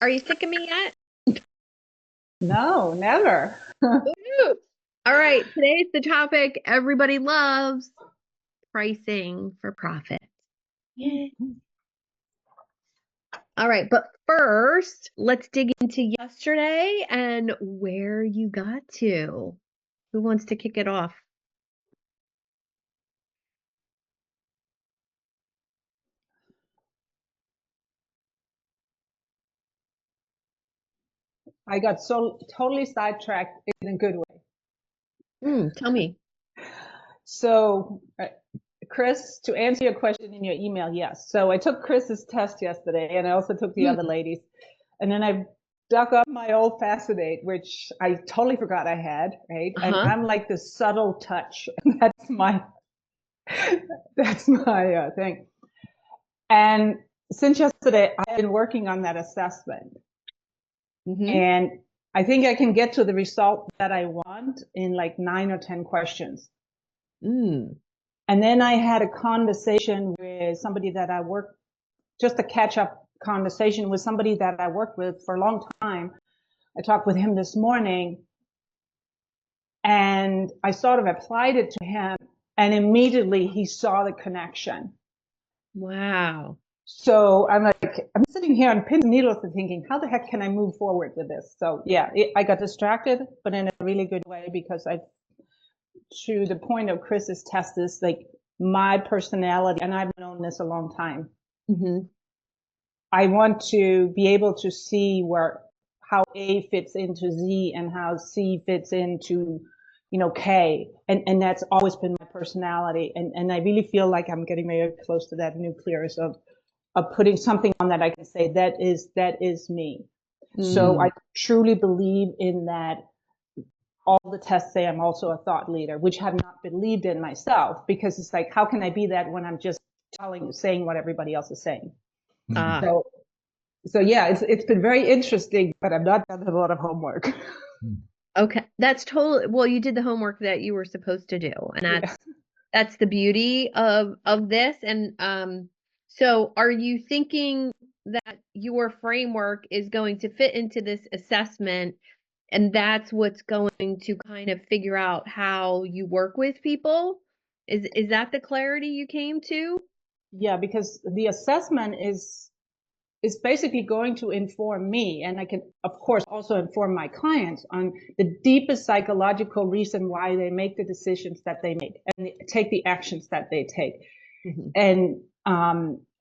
Are you sick of me yet? No, never. Woo! All right, today's the topic everybody loves, pricing for profit. Yay. All right, but first, let's dig into yesterday and where you got to. Who wants to kick it off? I got so totally sidetracked in a good way. Tell me. So, Chris, to answer your question in your email, yes. So I took Chris's test yesterday, and I also took the Mm, other ladies, and then I dug up my old Fascinate, which I totally forgot I had, right? And uh-huh. I'm like the subtle touch. That's my thing. And since yesterday, I've been working on that assessment. Mm-hmm. And I think I can get to the result that I want in like 9 or 10 questions. Mm. And then I had a conversation with somebody that I work, just a catch up conversation with somebody that I worked with for a long time. I talked with him this morning and I sort of applied it to him and immediately he saw the connection. Wow. So I'm sitting here on pins and needles and thinking, how the heck can I move forward with this? So yeah, I got distracted, but in a really good way because to the point of Chris's test is like my personality, and I've known this a long time. Mm-hmm. I want to be able to see how A fits into Z and how C fits into, K. And that's always been my personality. And I really feel like I'm getting very close to that nucleus of putting something on that I can say that is me. So Mm. I truly believe in that. All the tests say I'm also a thought leader, which have not believed in myself because it's like, how can I be that when I'm just saying what everybody else is saying? Ah. So, so yeah, it's been very interesting, but I've not done a lot of homework. Okay. That's totally, well, you did the homework that you were supposed to do, and Yeah. that's the beauty of this. And so are you thinking that your framework is going to fit into this assessment and that's what's going to kind of figure out how you work with people? Is that the clarity you came to? Yeah, because the assessment is basically going to inform me, and I can, of course, also inform my clients on the deepest psychological reason why they make the decisions that they make and take the actions that they take. Mhm.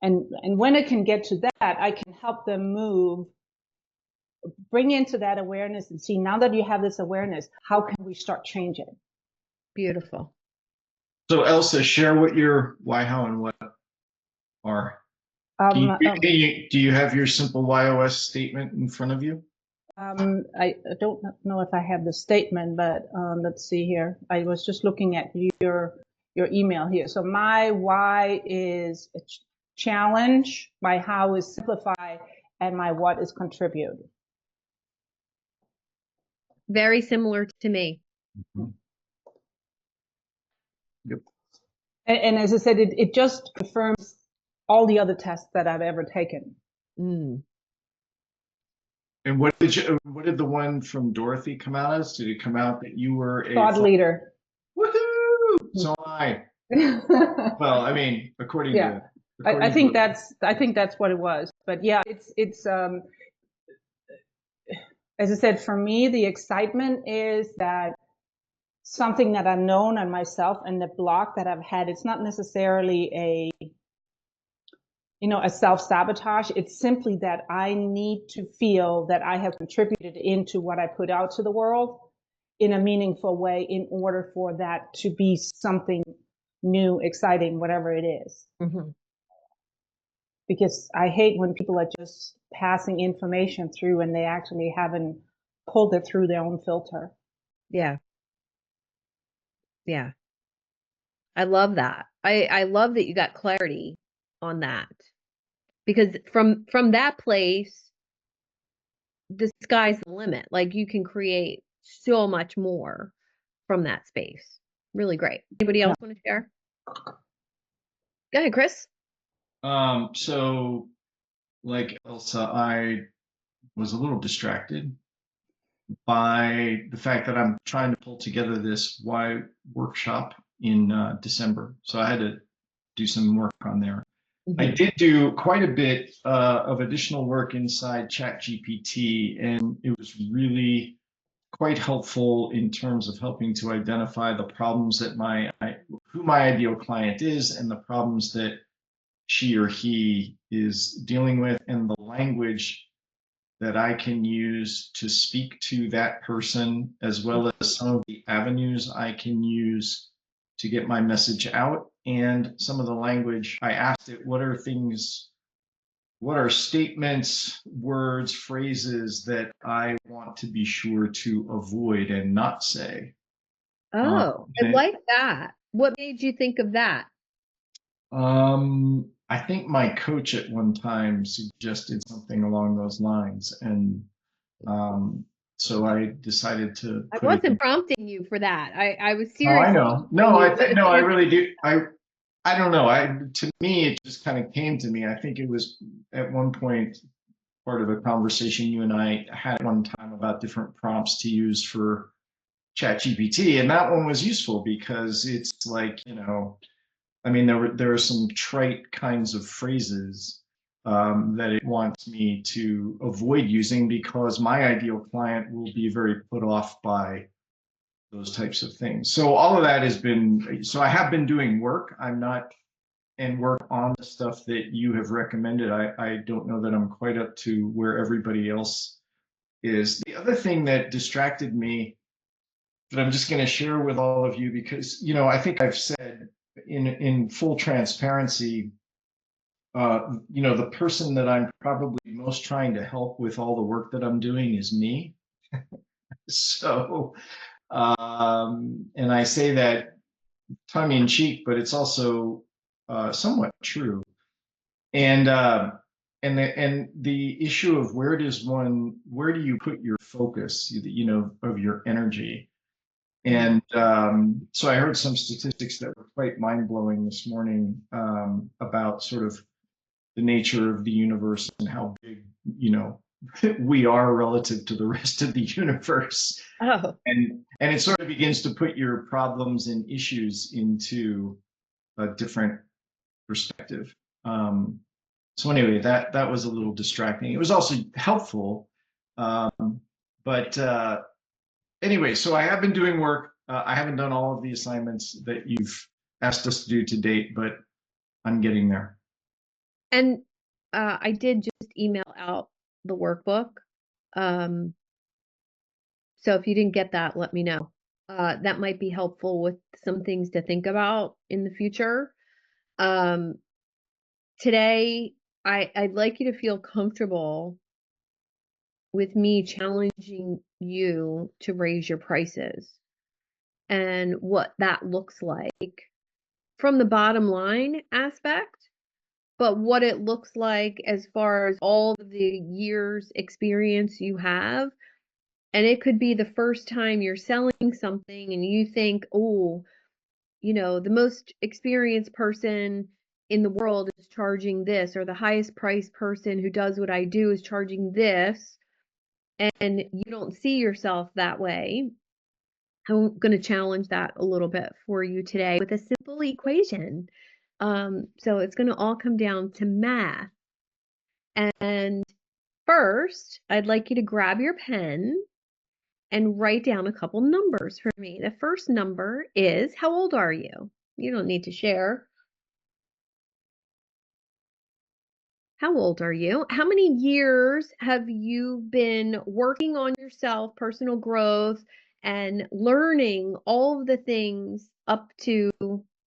And when I can get to that, I can help them bring into that awareness and see, now that you have this awareness, how can we start changing? Beautiful. So Elsa, share what your why, how, and what are. Um, um, Do you have your simple YOS statement in front of you? I don't know if I have the statement, but let's see here. I was just looking at your email here. So my why is a challenge, my how is simplify, and my what is contribute. Very similar to me. Mhm. Yep. And as I said, it just confirms all the other tests that I've ever taken. Mm. And what did the one from Dorothy come out as? Did it come out that you were a Thought leader. Woohoo! So am I. Well, I mean, Yeah, I according think to that's what it was. But yeah, it's as I said, for me, the excitement is that something that I've known on myself and the block that I've had, it's not necessarily a self-sabotage. It's simply that I need to feel that I have contributed into what I put out to the world in a meaningful way in order for that to be something new, exciting, whatever it is. Mm-hmm. Because I hate when people are just passing information through and they actually haven't pulled it through their own filter. Yeah. Yeah. I love that. I love that you got clarity on that because from that place, the sky's the limit. Like you can create so much more from that space. Really great. Anybody Yeah. else want to share? Go ahead, Chris. so like Elsa, I was a little distracted by the fact that I'm trying to pull together this why workshop in December. So I had to do some work on there. I did do quite a bit of additional work inside ChatGPT, and it was really quite helpful in terms of helping to identify the problems that who my ideal client is and the problems that she or he is dealing with, and the language that I can use to speak to that person, as well as some of the avenues I can use to get my message out, and some of the language. I asked it, what are statements, words, phrases that I want to be sure to avoid and not say? Oh, I like that. What made you think of that? I think my coach at one time suggested something along those lines, and so I decided to I put it. wasn't prompting you for that. I was Oh, I serious. know. No, I really do. I don't know. To me, it just kind of came to me. I think it was at one point part of a conversation you and I had one time about different prompts to use for ChatGPT, and that one was useful because it's like, I mean, there are some trite kinds of phrases that it wants me to avoid using because my ideal client will be very put off by those types of things. So all of that has been, so I have been doing work. I'm not, and work on the stuff that you have recommended. I don't know that I'm quite up to where everybody else is. The other thing that distracted me that I'm just going to share with all of you, because, I think I've said in full transparency, the person that I'm probably most trying to help with all the work that I'm doing is me. So, and I say that tongue in cheek, but it's also somewhat true. And the issue of where do you put your focus, of your energy? And so I heard some statistics that were quite mind-blowing this morning about sort of the nature of the universe and how big, we are relative to the rest of the universe. Oh, And it sort of begins to put your problems and issues into a different perspective. So anyway, that was a little distracting. It was also helpful, but anyway, so I have been doing work. I haven't done all of the assignments that you've asked us to do to date, but I'm getting there. and I did just email out the workbook. So if you didn't get that, let me know. That might be helpful with some things to think about in the future. Today, I'd like you to feel comfortable with me challenging you to raise your prices and what that looks like from the bottom line aspect, but what it looks like as far as all of the years experience you have. And it could be the first time you're selling something and you think, oh, the most experienced person in the world is charging this, or the highest priced person who does what I do is charging this, and you don't see yourself that way. I'm going to challenge that a little bit for you today with a simple equation. So it's going to all come down to math. And first, I'd like you to grab your pen and write down a couple numbers for me. The first number is, how old are you? You don't need to share. How old are you? How many years have you been working on yourself, personal growth, and learning all of the things up to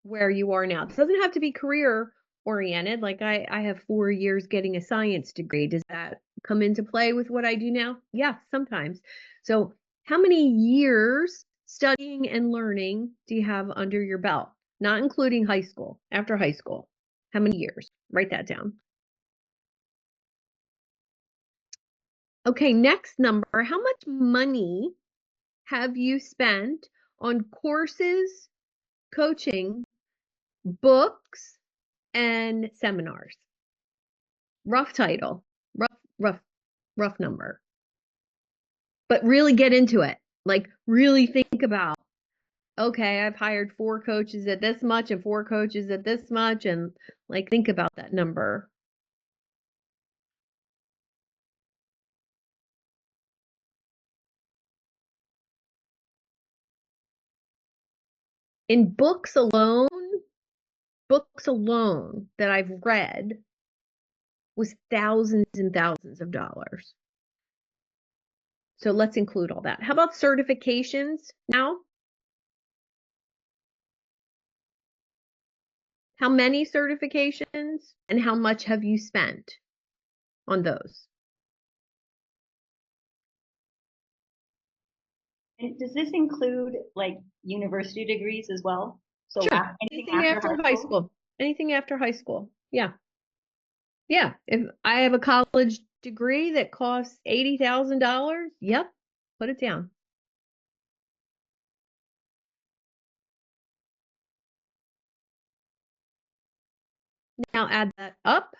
where you are now? This doesn't have to be career oriented. Like I have 4 years getting a science degree. Does that come into play with what I do now? Yeah, sometimes. So how many years studying and learning do you have under your belt? Not including high school, after high school. How many years? Write that down. Okay, next number. How much money have you spent on courses, coaching, books, and seminars? Rough title, rough number. but really get into it. Like really think about, okay, I've hired 4 coaches at this much and 4 coaches at this much, and like think about that number. In books alone that I've read was thousands and thousands of dollars. So let's include all that. How about certifications now? How many certifications and how much have you spent on those? And does this include like university degrees as well? So Sure. Anything after high school. Anything after high school. Yeah. Yeah. If I have a college degree that costs $80,000, yep, put it down. Now add that up.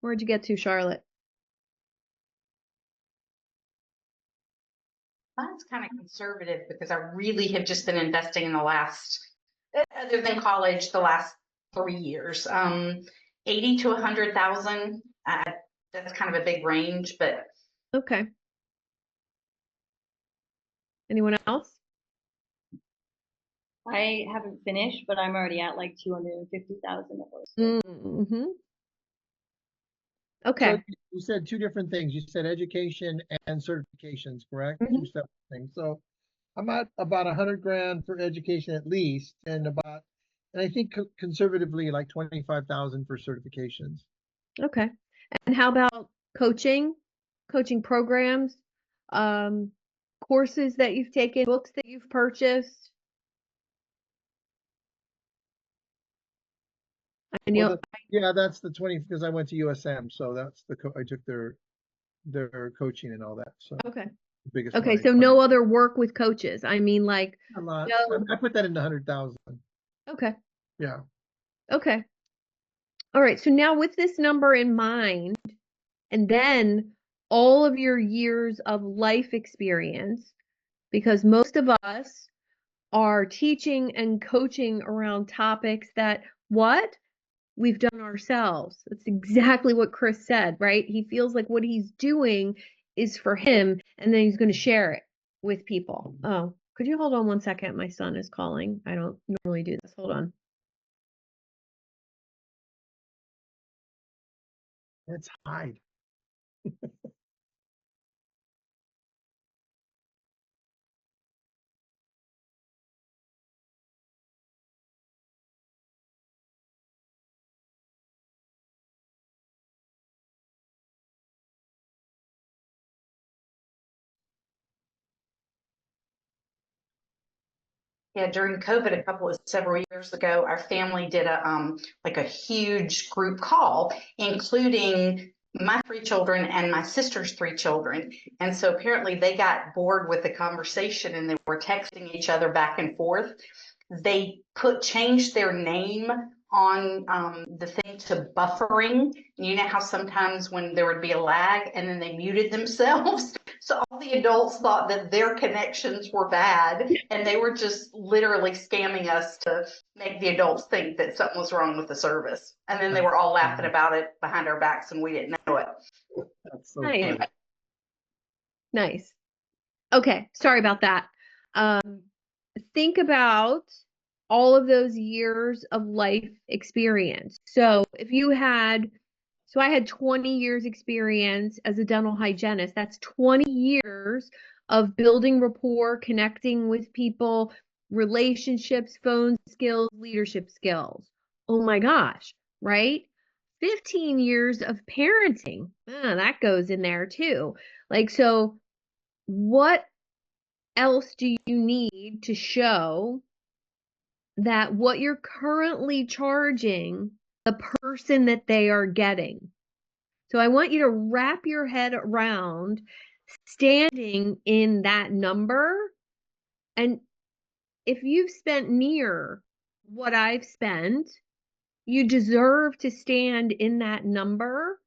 Where'd you get to, Charlotte? Mine's kind of conservative because I really have just been investing in the last, other than college, the last 3 years. 80 to 100,000. That's kind of a big range, but Okay. Anyone else? I haven't finished, but I'm already at like 250,000 of those. Mm-hmm. Okay. So you said 2 different things. You said education and certifications, correct? Mhm. 2 separate things. So I'm at about 100 grand for education at least, and I think conservatively like 25,000 for certifications. Okay. And how about coaching programs, courses that you've taken, books that you've purchased? And Well, yeah, that's the 20 because I went to USM, so that's I took their coaching and all that. So okay. the biggest Okay, one so no other work with coaches. I mean, like, a lot. no. I put that into 100,000. Okay. Yeah. Okay. All right. So now with this number in mind, and then all of your years of life experience, because most of us are teaching and coaching around topics that what we've done ourselves. That's exactly what Chris said, right? He feels like what he's doing is for him, and then he's going to share it with people. Oh, could you hold on one second? My son is calling. I don't normally do this. Hold on. Let's hide. yeah, during COVID, several years ago, our family did a huge group call, including my 3 children and my sister's 3 children. And so apparently they got bored with the conversation and they were texting each other back and forth. They changed their name on the thing to buffering. You know how sometimes when there would be a lag and then they muted themselves. So all the adults thought that their connections were bad and they were just literally scamming us to make the adults think that something was wrong with the service. And then they were all laughing about it behind our backs and we didn't know it. That's so Nice. funny. Nice. Okay, sorry about that. Think about all of those years of life experience. So I had 20 years experience as a dental hygienist. That's 20 years of building rapport, connecting with people, relationships, phone skills, leadership skills. Oh my gosh, right? 15 years of parenting. That goes in there too. Like, so what else do you need to show that what you're currently charging the person that they are getting? So I want you to wrap your head around standing in that number And if you've spent near what I've spent, you deserve to stand in that number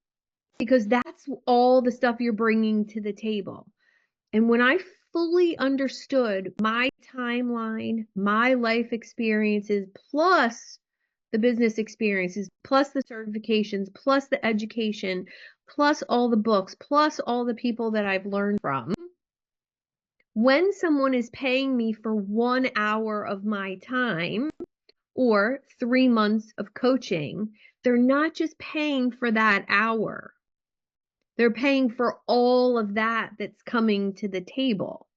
because that's all the stuff you're bringing to the table. And when I fully understood my timeline, my life experiences, plus the business experiences, plus the certifications, plus the education, plus all the books, plus all the people that I've learned from, when someone is paying me for 1 hour of my time or 3 months of coaching, they're not just paying for that hour. They're paying for all of that that's coming to the table.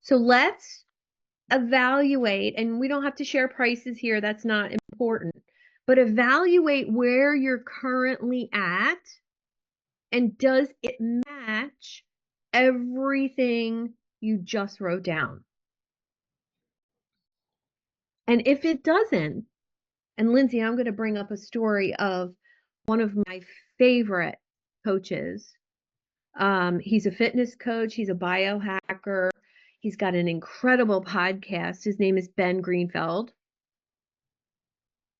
So let's evaluate, and we don't have to share prices here, that's not important, but evaluate where you're currently at and does it match everything you just wrote down? And if it doesn't, and Lindsay, I'm going to bring up a story of one of my favorite coaches. He's a fitness coach. He's a biohacker. He's got an incredible podcast. His name is Ben Greenfield.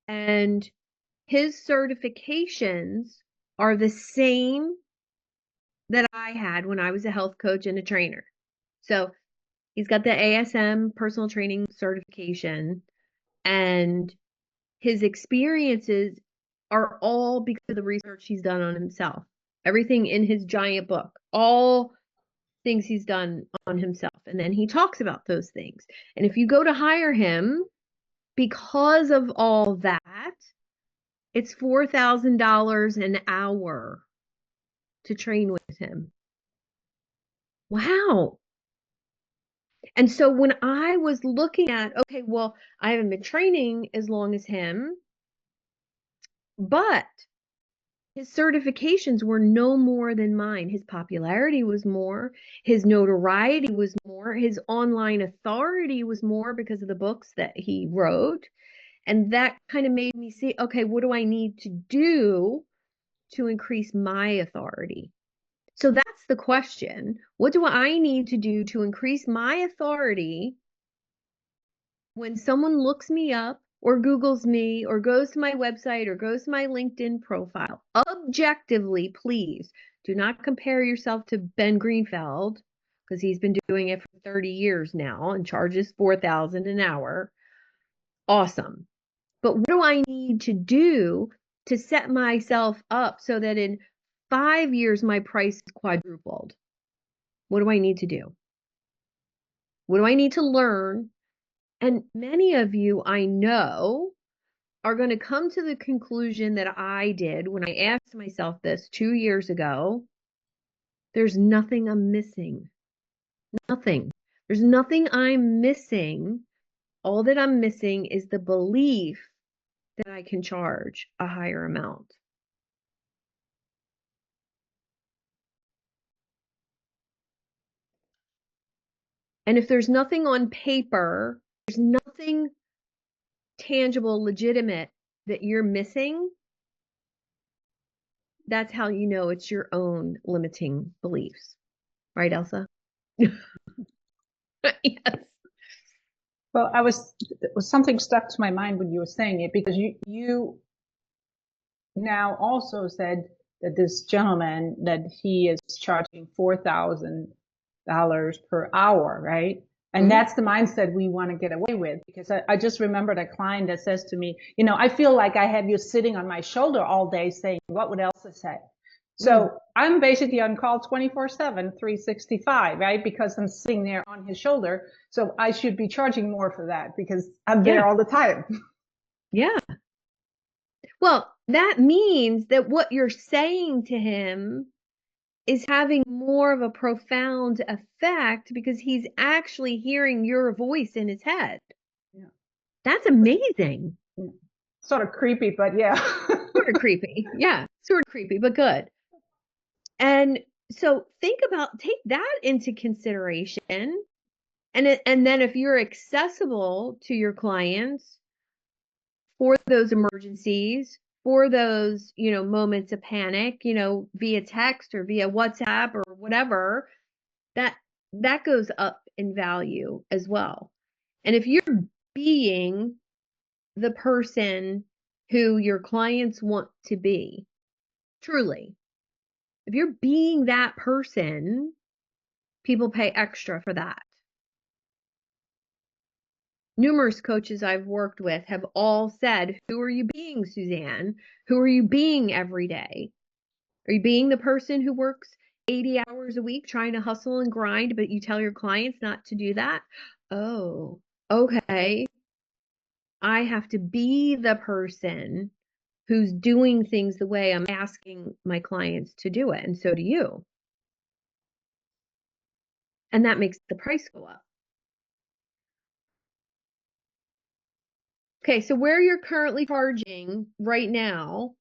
And his certifications are the same that I had when I was a health coach and a trainer. So he's got the ASM personal training certification, and his experiences are all because of the research he's done on himself. Everything in his giant book, all things he's done on himself. And then he talks about those things. And if you go to hire him because of all that, it's $4,000 an hour to train with him. Wow. And so when I was looking at, okay, well, I haven't been training as long as him, but his certifications were no more than mine. His popularity was more, his notoriety was more, his online authority was more because of the books that he wrote. And that kind of made me see, okay, what do I need to do to increase my authority? So that's the question. What do I need to do to increase my authority when someone looks me up or Googles me or goes to my website or goes to my LinkedIn profile? Objectively, please do not compare yourself to Ben Greenfield because he's been doing it for 30 years now and charges $4,000 an hour. Awesome. But what do I need to do to set myself up so that in 5 years my price is quadrupled? What do I need to do? What do I need to learn? And many of you I know are going to come to the conclusion that I did when I asked myself this 2 years ago. There's nothing I'm missing. Nothing. There's nothing I'm missing. All that I'm missing is the belief that I can charge a higher amount. And if there's nothing on paper, there's nothing tangible, legitimate that you're missing, that's how you know it's your own limiting beliefs. Right, Elsa? Yes. Well, something stuck to my mind when you were saying it, because you now also said that this gentleman, that he is charging $4,000 per hour, right? And that's the mindset we want to get away with, because I just remembered a client that says to me, I feel like I have you sitting on my shoulder all day saying, what would Elsa say? So I'm basically on call 24/7, 365, right? Because I'm sitting there on his shoulder. So I should be charging more for that because I'm there all the time. Yeah. Well, that means that what you're saying to him is having more of a profound effect because he's actually hearing your voice in his head. Yeah. That's amazing. Yeah. Sort of creepy, but yeah. Sort of creepy. Yeah, sort of creepy, but good. And so take that into consideration. And then if you're accessible to your clients for those emergencies, for those, moments of panic, via text or via WhatsApp or whatever, that goes up in value as well. And if you're being the person who your clients want to be, truly, if you're being that person, people pay extra for that. Numerous coaches I've worked with have all said, who are you being, Suzanne? Who are you being every day? Are you being the person who works 80 hours a week trying to hustle and grind, but you tell your clients not to do that? Oh, okay. I have to be the person who's doing things the way I'm asking my clients to do it. And so do you. And that makes the price go up. Okay, so where you're currently charging right now,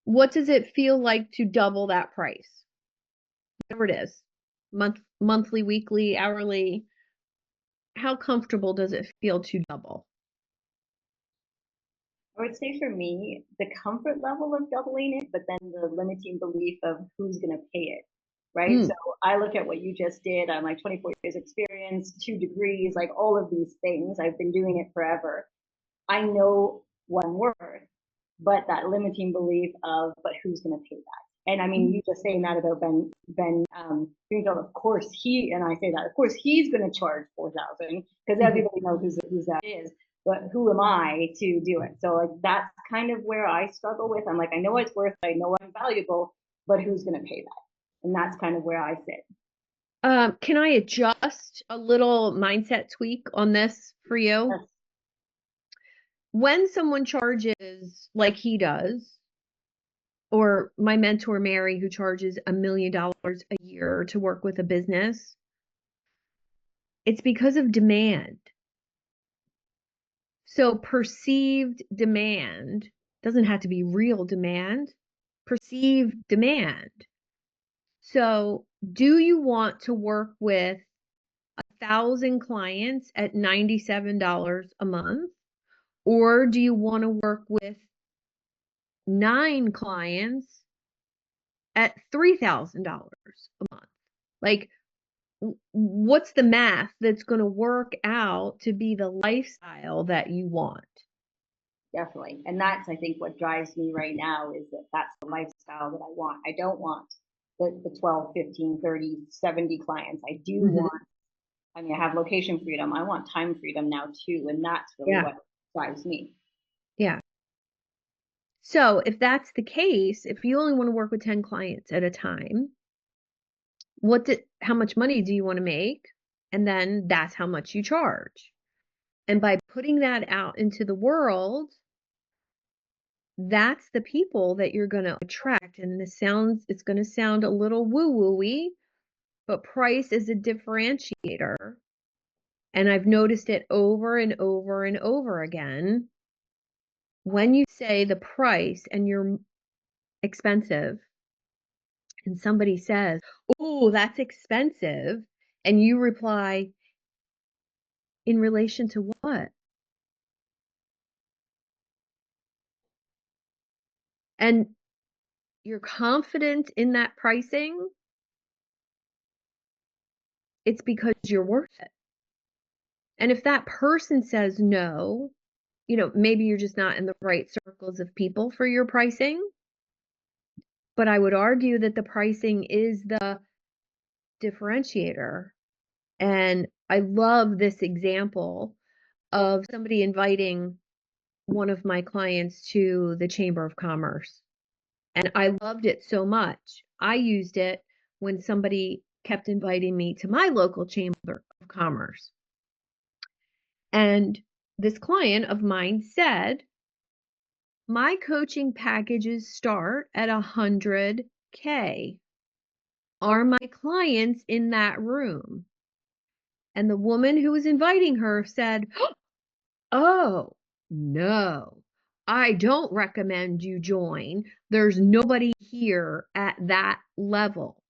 what does it feel like to double that price? Whatever it is, monthly, weekly, hourly, how comfortable does it feel to double? I would say for me, the comfort level of doubling it, but then the limiting belief of who's going to pay it, right? So I look at what you just did. I'm like 24 years experience, 2 degrees, like all of these things. I've been doing it forever. I know what I'm worth, but that limiting belief of, but who's going to pay that? And I mean, you just saying that about Ben Greenfield, of course and I say that, of course he's going to charge 4,000 because everybody knows who's that is. But who am I to do it? So like that's kind of where I struggle with. I'm like, I know it's worth, I know I'm valuable, but who's going to pay that? And that's kind of where I sit. Can I adjust a little mindset tweak on this for you? Yes. When someone charges like he does, or my mentor Mary, who charges $1 million a year to work with a business, it's because of demand. So perceived demand doesn't have to be real demand, perceived demand. So do you want to work with 1,000 clients at $97 a month? Or do you want to work with 9 clients at $3,000 a month? Like, what's the math that's going to work out to be the lifestyle that you want? Definitely. And that's, I think, what drives me right now is that that's the lifestyle that I want. I don't want the 12, 15, 30, 70 clients. I do want, I mean, I have location freedom. I want time freedom now too. And that's really what drives me. Yeah. So if that's the case, if you only want to work with 10 clients at a time, how much money do you want to make? And then that's how much you charge. And by putting that out into the world, that's the people that you're going to attract. And it's going to sound a little woo-woo-y, but price is a differentiator. And I've noticed it over and over and over again. When you say the price and you're expensive, and somebody says, "Oh, that's expensive," and you reply, "In relation to what?" And you're confident in that pricing, it's because you're worth it. And if that person says no, maybe you're just not in the right circles of people for your pricing. But I would argue that the pricing is the differentiator. And I love this example of somebody inviting one of my clients to the Chamber of Commerce. And I loved it so much. I used it when somebody kept inviting me to my local Chamber of Commerce. And this client of mine said, my coaching packages start at $100K. Are my clients in that room? And the woman who was inviting her said, oh, no, I don't recommend you join. There's nobody here at that level.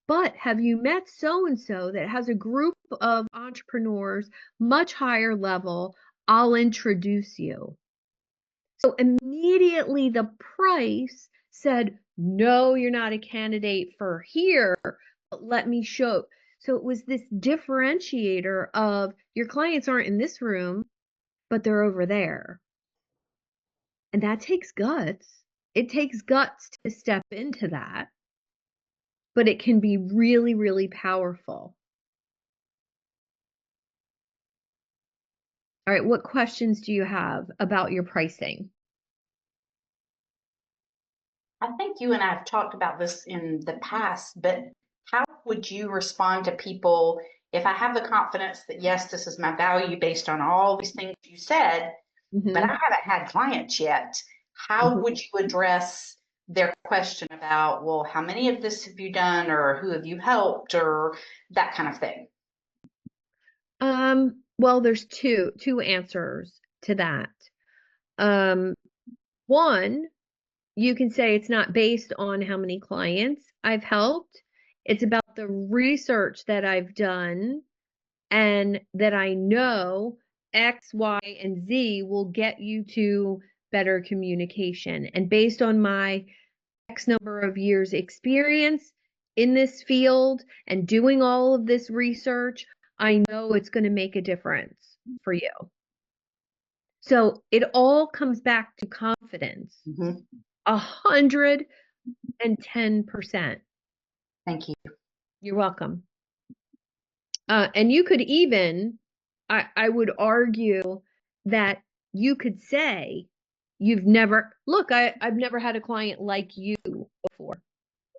But have you met so-and-so that has a group of entrepreneurs much higher level? I'll introduce you. So immediately the price said, no, you're not a candidate for here, but let me show. So it was this differentiator of your clients aren't in this room, but they're over there. And that takes guts. It takes guts to step into that, but it can be really, really powerful. All right, what questions do you have about your pricing? I think you and I have talked about this in the past, but how would you respond to people if I have the confidence that, yes, this is my value based on all these things you said, but I haven't had clients yet? How would you address their question about, well, how many of this have you done, or who have you helped, or that kind of thing? Well, there's two answers to that. One, you can say it's not based on how many clients I've helped. It's about the research that I've done and that I know X, Y, and Z will get you to better communication. And based on my X number of years experience in this field and doing all of this research, I know it's going to make a difference for you. So it all comes back to confidence. 110%. Thank you. You're welcome. And you could even, I would argue that you could say, I've never had a client like you before.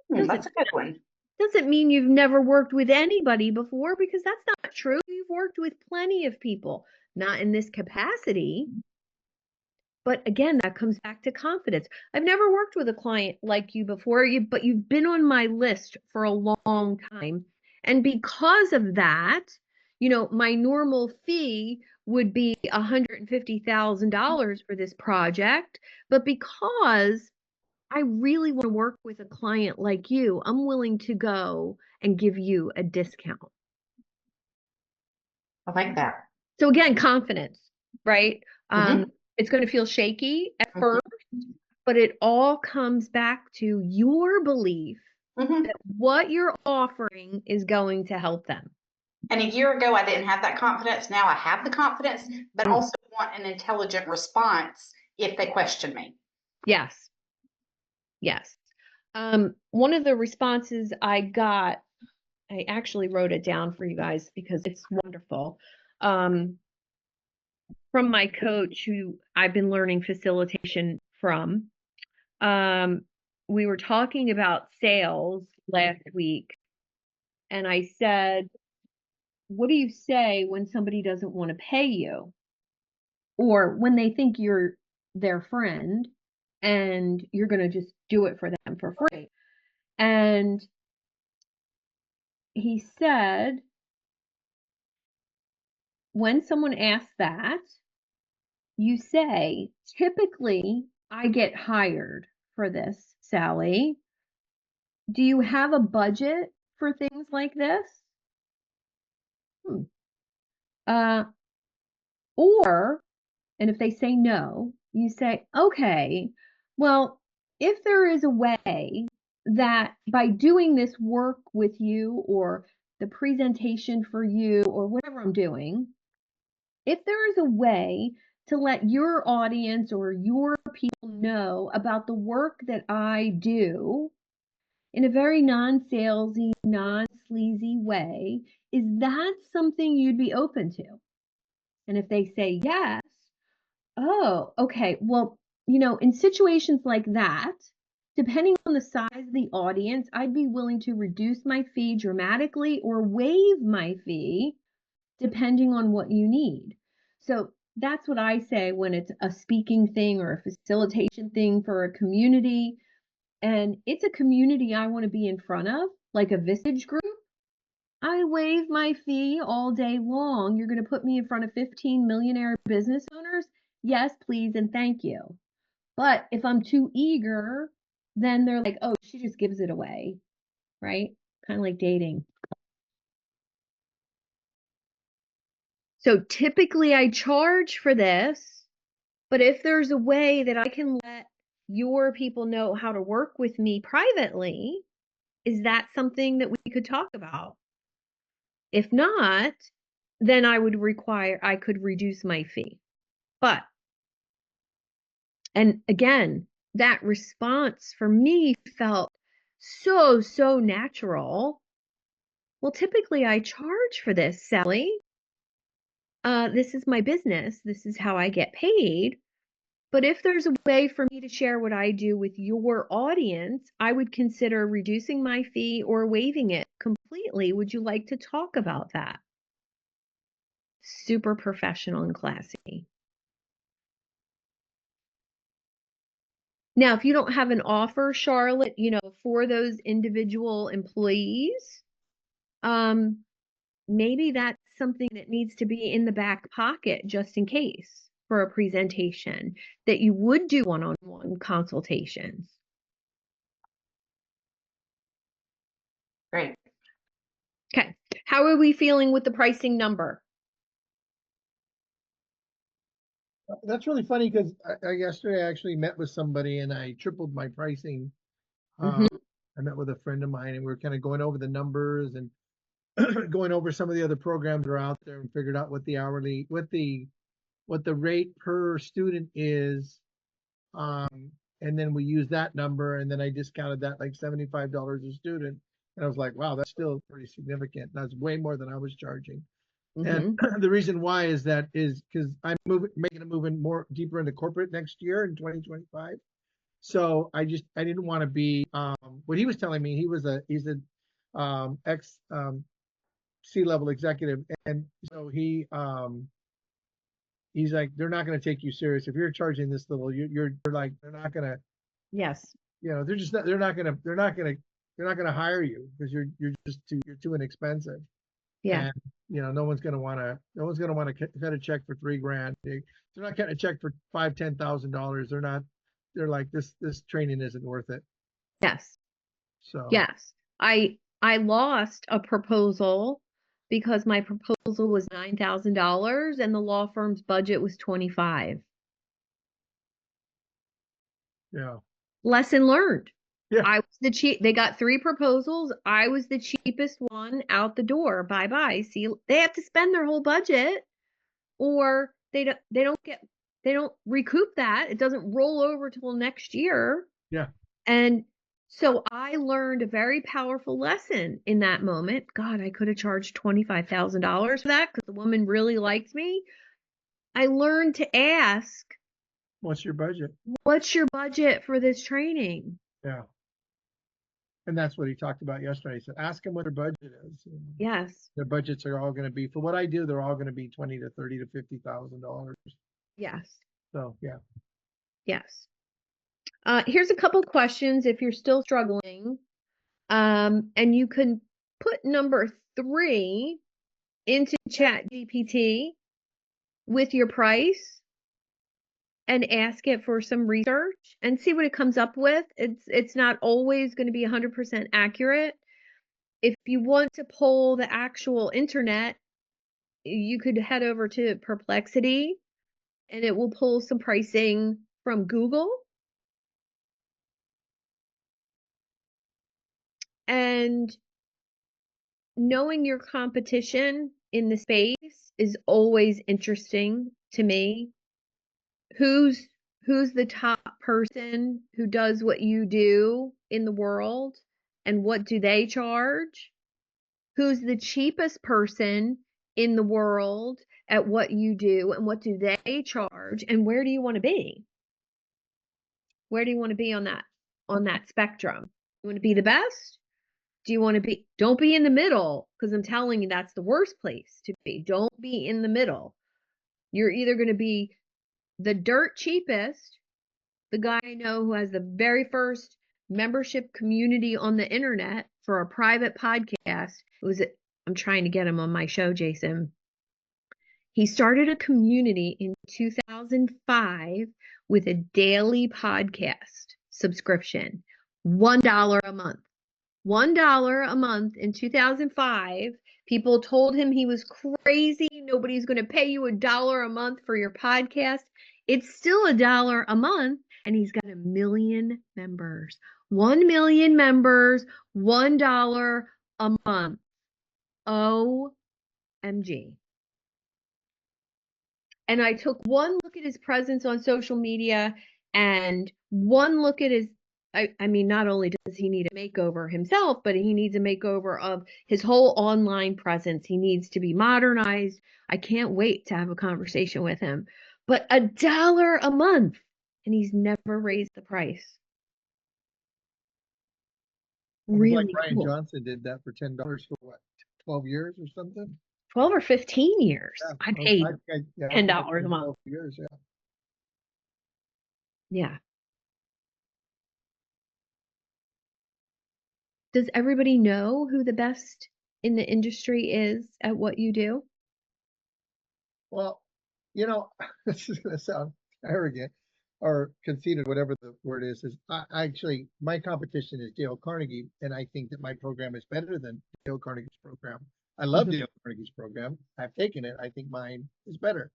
That's a good one. Doesn't mean you've never worked with anybody before, because that's not true. You've worked with plenty of people, not in this capacity. But again, that comes back to confidence. I've never worked with a client like you before, but you've been on my list for a long time. And because of that, my normal fee would be $150,000 for this project. But because I really want to work with a client like you, I'm willing to go and give you a discount. I like that. So again, confidence, right? It's going to feel shaky at first, but it all comes back to your belief that what you're offering is going to help them. And a year ago, I didn't have that confidence. Now I have the confidence, but also want an intelligent response if they question me. Yes. Yes. One of the responses I got, I actually wrote it down for you guys because it's wonderful. From my coach, who I've been learning facilitation from. We were talking about sales last week, and I said, what do you say when somebody doesn't want to pay you, or when they think you're their friend and you're going to just do it for them for free? And he said, when someone asks that, you say, typically, I get hired for this, Sally. Do you have a budget for things like this? Or, and if they say no, you say, okay, well, if there is a way that by doing this work with you, or the presentation for you, or whatever I'm doing, if there is a way to let your audience or your people know about the work that I do in a very non-salesy, non-sleazy way, is that something you'd be open to? And if they say yes, oh, okay, well, in situations like that, depending on the size of the audience, I'd be willing to reduce my fee dramatically or waive my fee depending on what you need. So that's what I say when it's a speaking thing or a facilitation thing for a community. And it's a community I want to be in front of, like a Visage group. I waive my fee all day long. You're going to put me in front of 15 millionaire business owners? Yes, please, and thank you. But if I'm too eager, then they're like, oh, she just gives it away, right? Kind of like dating. So typically I charge for this, but if there's a way that I can let your people know how to work with me privately, is that something that we could talk about? If not, then I could reduce my fee. But, and again, that response for me felt so natural. Well, typically I charge for this, Sally. This is my business. This is how I get paid. But if there's a way for me to share what I do with your audience, I would consider reducing my fee or waiving it completely. Would you like to talk about that? Super professional and classy. Now, if you don't have an offer, Charlotte, for those individual employees, maybe that's something that needs to be in the back pocket just in case for a presentation, that you would do one-on-one consultations. Great. Okay. How are we feeling with the pricing number? That's really funny because yesterday I actually met with somebody and I tripled my pricing. Mhm. I met with a friend of mine and we were kind of going over the numbers and going over some of the other programs that are out there and figured out what the rate per student is. And then we used that number and then I discounted that like $75 a student. And I was like, wow, that's still pretty significant. That's way more than I was charging. And Mhm. the reason why is because I'm making a move in more deeper into corporate next year in 2025. So I didn't want to be what he was telling me. He's a ex C-level executive, and so he's like, they're not going to take you serious if you're charging this little. You're like, they're not going to, Yes. they're just not, they're not going to hire you because you're too inexpensive. Yeah. And no one's going to want to cut a check for $3,000. They're not cutting a check for $5,000-$10,000. They're like, this training isn't worth it. Yes. So Yes. I lost a proposal because my proposal was $9,000 and the law firm's budget was 25. yeah. Lesson learned. Yeah. I was the cheap. They got 3 proposals. I was the cheapest one out the door. Bye bye. See, they have to spend their whole budget, or they don't recoup that. It doesn't roll over till next year. Yeah. And so I learned a very powerful lesson in that moment. God, I could have charged $25,000 for that because the woman really liked me. I learned to ask, What's your budget? what's your budget for this training? Yeah. And that's what he talked about yesterday. He said, ask them what their budget is. And Yes. their budgets are all going to be, for what I do, they're all going to be $20,000 to $30,000 to $50,000. Yes. So yeah. Yes. Here's a couple questions if you're still struggling. And you can put number 3 into ChatGPT with your price and ask it for some research and see what it comes up with. It's not always going to be 100% accurate. If you want to pull the actual internet, you could head over to Perplexity and it will pull some pricing from Google. And knowing your competition in the space is always interesting to me. Who's the top person who does what you do in the world and what do they charge? Who's the cheapest person in the world at what you do and what do they charge, and where do you want to be? Where do you want to be on that spectrum? You want to be the best? Do you want to be, don't be in the middle, because I'm telling you that's the worst place to be. Don't be in the middle. You're either going to be the dirt cheapest, the guy I know who has the very first membership community on the internet for a private podcast. I'm trying to get him on my show, Jason. He started a community in 2005 with a daily podcast subscription, $1 a month. $1 a month in 2005. People told him he was crazy. Nobody's going to pay you $1 a month for your podcast. It's still $1 a month, and he's got 1 million members. 1 million members, $1 a month. Oh OMG. And I took one look at his presence on social media and one look at his, I mean, not only does he need a makeover himself, but he needs a makeover of his whole online presence. He needs to be modernized. I can't wait to have a conversation with him. But $1 a month, and he's never raised the price. Almost like Really Brian cool. Johnson did that for $10 for what, 12 years or something? 12 or 15 years. Yeah, I paid yeah, $10 a month. 12 years, yeah. Yeah. Does everybody know who the best in the industry is at what you do? Well, this is going to sound arrogant or conceited, whatever the word is I actually, my competition is Dale Carnegie, and I think that my program is better than Dale Carnegie's program. I love Dale Carnegie's program. I've taken it. I think mine is better.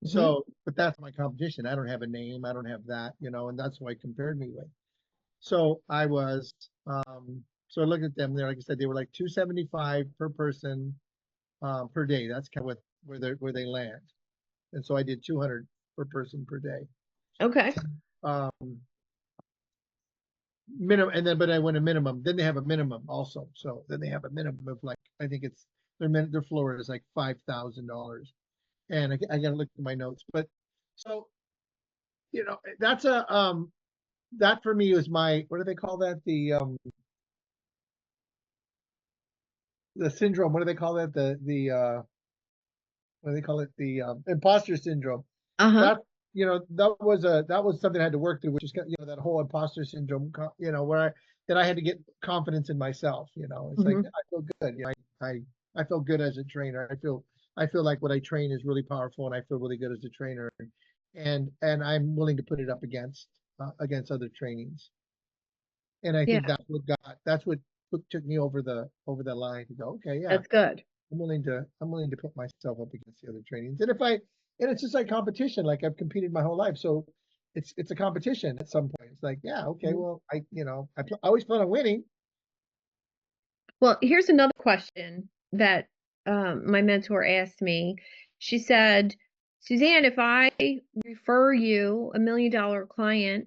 So, but that's my competition. I don't have a name. I don't have that, and that's what I compared me with. So I was, so I looked at them there, like I said, they were like 275 per person, per day. That's kind of where they land. And so I did 200 per person per day. Okay. Minimum, and then, but I went a minimum, then they have a minimum also. So then they have a minimum of like, I think it's, their floor is like $5,000. And I gotta look at my notes, but so, that's that for me was my, what do they call that? The syndrome, what do they call that? What do they call it? The imposter syndrome. Uh-huh. That, that was something I had to work through, which is, that whole imposter syndrome, that I had to get confidence in myself. It's like, I feel good. I feel good as a trainer. I feel like what I train is really powerful, and I feel really good as a trainer, and I'm willing to put it up against other trainings. And I Yeah, think that's what took me over the line to go, okay, yeah, that's good. I'm willing to put myself up against the other trainings. And it's just like competition. Like I've competed my whole life, so it's a competition at some point. It's like, yeah, okay, well, I always plan on winning. Well, here's another question that my mentor asked me. She said, Suzanne, if I refer you $1 million client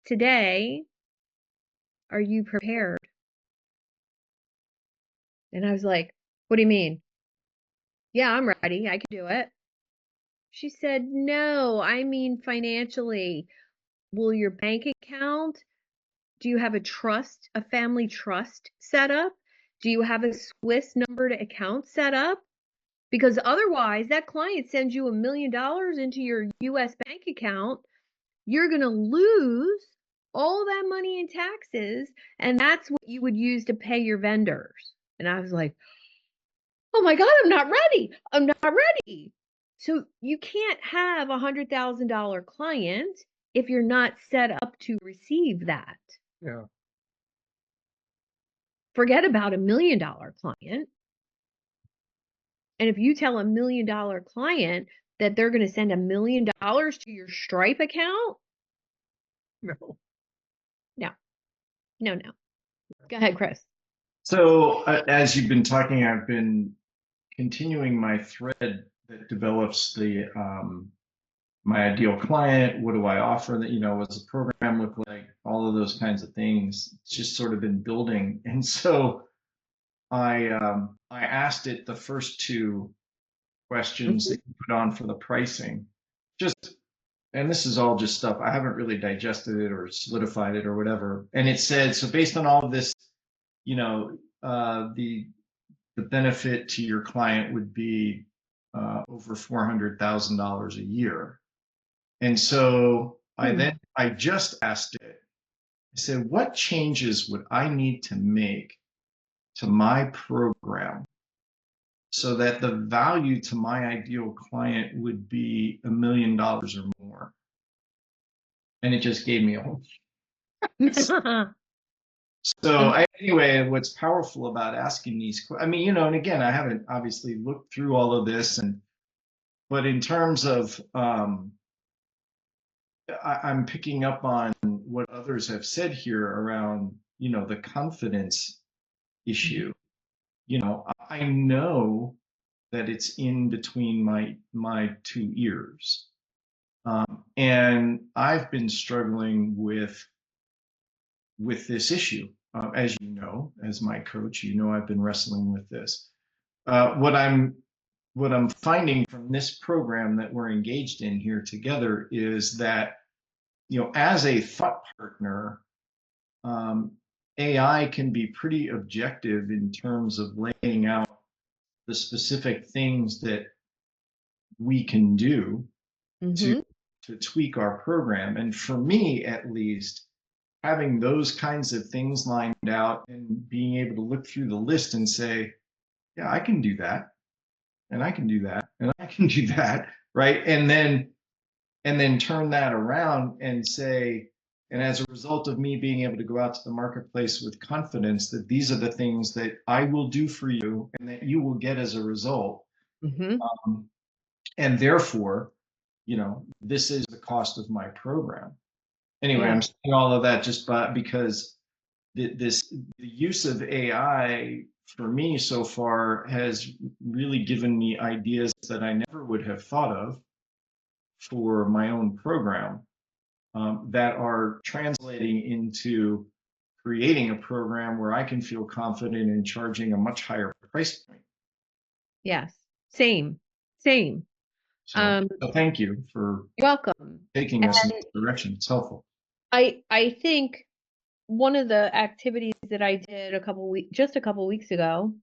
today, are you prepared? And I was like, what do you mean? Yeah, I'm ready. I can do it. She said, no, I mean financially. Will your bank account, do you have a family trust set up? Do you have a Swiss number to account set up? Because otherwise, that client sends you $1 million into your US bank account. You're going to lose all that money in taxes, and that's what you would use to pay your vendors. And I was like, oh my God, I'm not ready. I'm not ready. So you can't have a $100,000 client if you're not set up to receive that. Yeah. Forget about $1 million client. And if you tell $1 million client that they're going to send $1 million to your Stripe account, No. no. Go ahead, Chris. So as you've been talking, I've been continuing my thread that develops the my ideal client. What do I offer? That what's the program look like? All of those kinds of things. It's just sort of been building, and so I asked it the first two questions that you put on for the pricing. And this is all just stuff I haven't really digested it or solidified it or whatever. And it said, so based on all of this, the benefit to your client would be over $400,000 a year. And so I just asked it, I said, what changes would I need to make to my program so that the value to my ideal client would be $1 million or more? And it just gave me a whole. So anyway, what's powerful about asking these, I mean, and again, I haven't obviously looked through all of this, but in terms of, I'm picking up on what others have said here around, the confidence issue. I know that it's in between my two ears. And I've been struggling with this issue. As you know, as my coach, you know, I've been wrestling with this. What I'm finding from this program that we're engaged in here together is that, you know, as a thought partner, AI can be pretty objective in terms of laying out the specific things that we can do to tweak our program. And for me, at least, having those kinds of things lined out and being able to look through the list and say, yeah, I can do that, and I can do that, and I can do that, right? And then turn that around and say, and as a result of me being able to go out to the marketplace with confidence that these are the things that I will do for you and that you will get as a result. And therefore, you know, this is the cost of my program. Anyway, I'm saying all of that just because the use of AI for me so far has really given me ideas that I never would have thought of for my own program, that are translating into creating a program where I can feel confident in charging a much higher price point. Yes, same. So thank you for You're welcome. taking us in this direction. It's helpful. I think one of the activities that I did just a couple weeks ago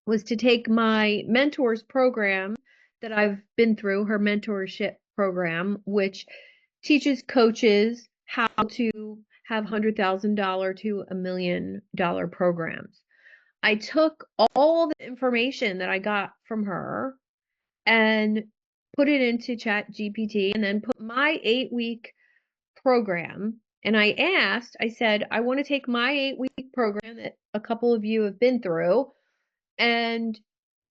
was to take my mentor's program that I've been through, her mentorship program, which teaches coaches how to have $100,000 to $1 million programs. I took all the information that I got from her and put it into ChatGPT and then put my 8-week program. And I said, I want to take my 8-week program that a couple of you have been through. And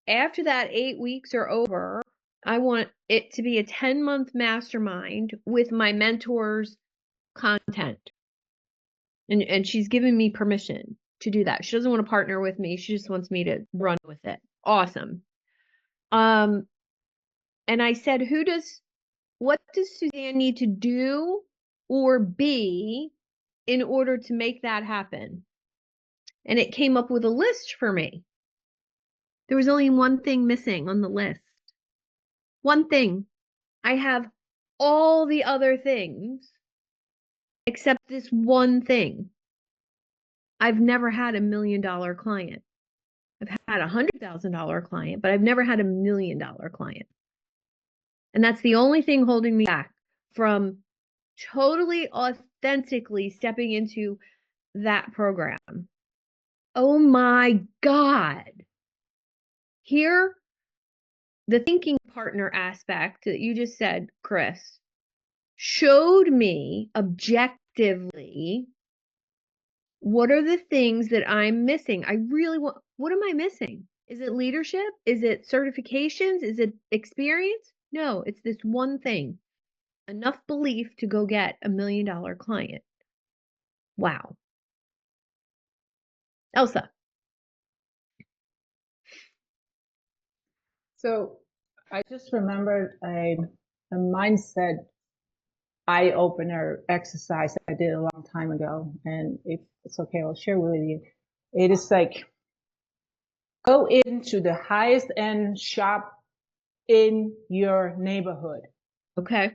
after that 8 weeks are over, I want it to be a 10-month mastermind with my mentor's content. And she's given me permission to do that. She doesn't want to partner with me. She just wants me to run with it. Awesome. And I said, what does Suzanne need to do or be in order to make that happen? And it came up with a list for me. There was only one thing missing on the list. One thing. I have all the other things except this one thing. I've never had $1 million client. I've had a $100,000 client, but I've never had $1 million client. And that's the only thing holding me back from totally authentically stepping into that program. Oh my God. Here, the thinking partner aspect that you just said, Chris, showed me objectively what are the things that I'm missing. I really want, what am I missing? Is it leadership? Is it certifications? Is it experience? No, it's this one thing. Enough belief to go get $1 million client. Wow. Elsa. So I just remembered a mindset eye-opener exercise I did a long time ago. And if it's okay, I'll share with you. It is like, go into the highest end shop in your neighborhood. Okay.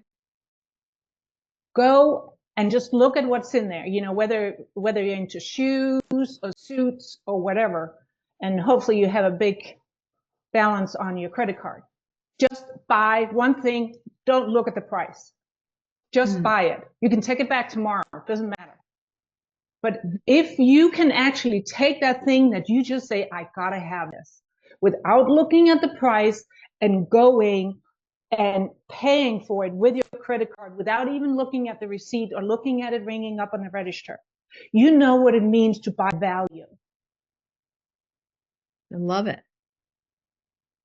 Go and just look at what's in there, you know, whether you're into shoes or suits or whatever. And hopefully you have a big balance on your credit card. Just buy one thing. Don't look at the price. Just buy it. You can take it back tomorrow. It doesn't matter. But if you can actually take that thing that you just say, I gotta have this, without looking at the price and going and paying for it with your credit card without even looking at the receipt or looking at it ringing up on the register, you know what it means to buy value. I love it.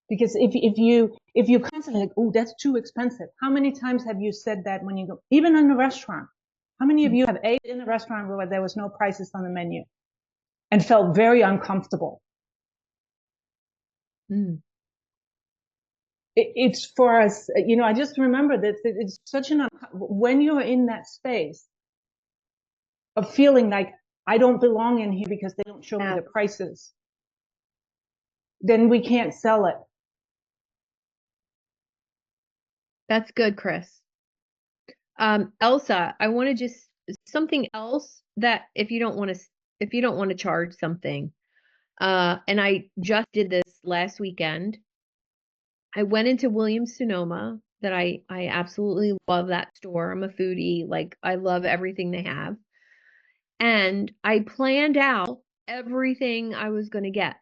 Because if you constantly like, oh, that's too expensive. How many times have you said that when you go, even in a restaurant? How many of you have ate in a restaurant where there was no prices on the menu and felt very uncomfortable? it's for us, you know, I just remember that it's such an, when you're in that space of feeling like I don't belong in here because they don't show me the prices, then we can't sell it. That's good, Chris. Elsa, I want to just something else that if you don't want to charge something, and I just did this last weekend. I went into Williams Sonoma that I absolutely love that store. I'm a foodie, like I love everything they have. And I planned out everything I was going to get.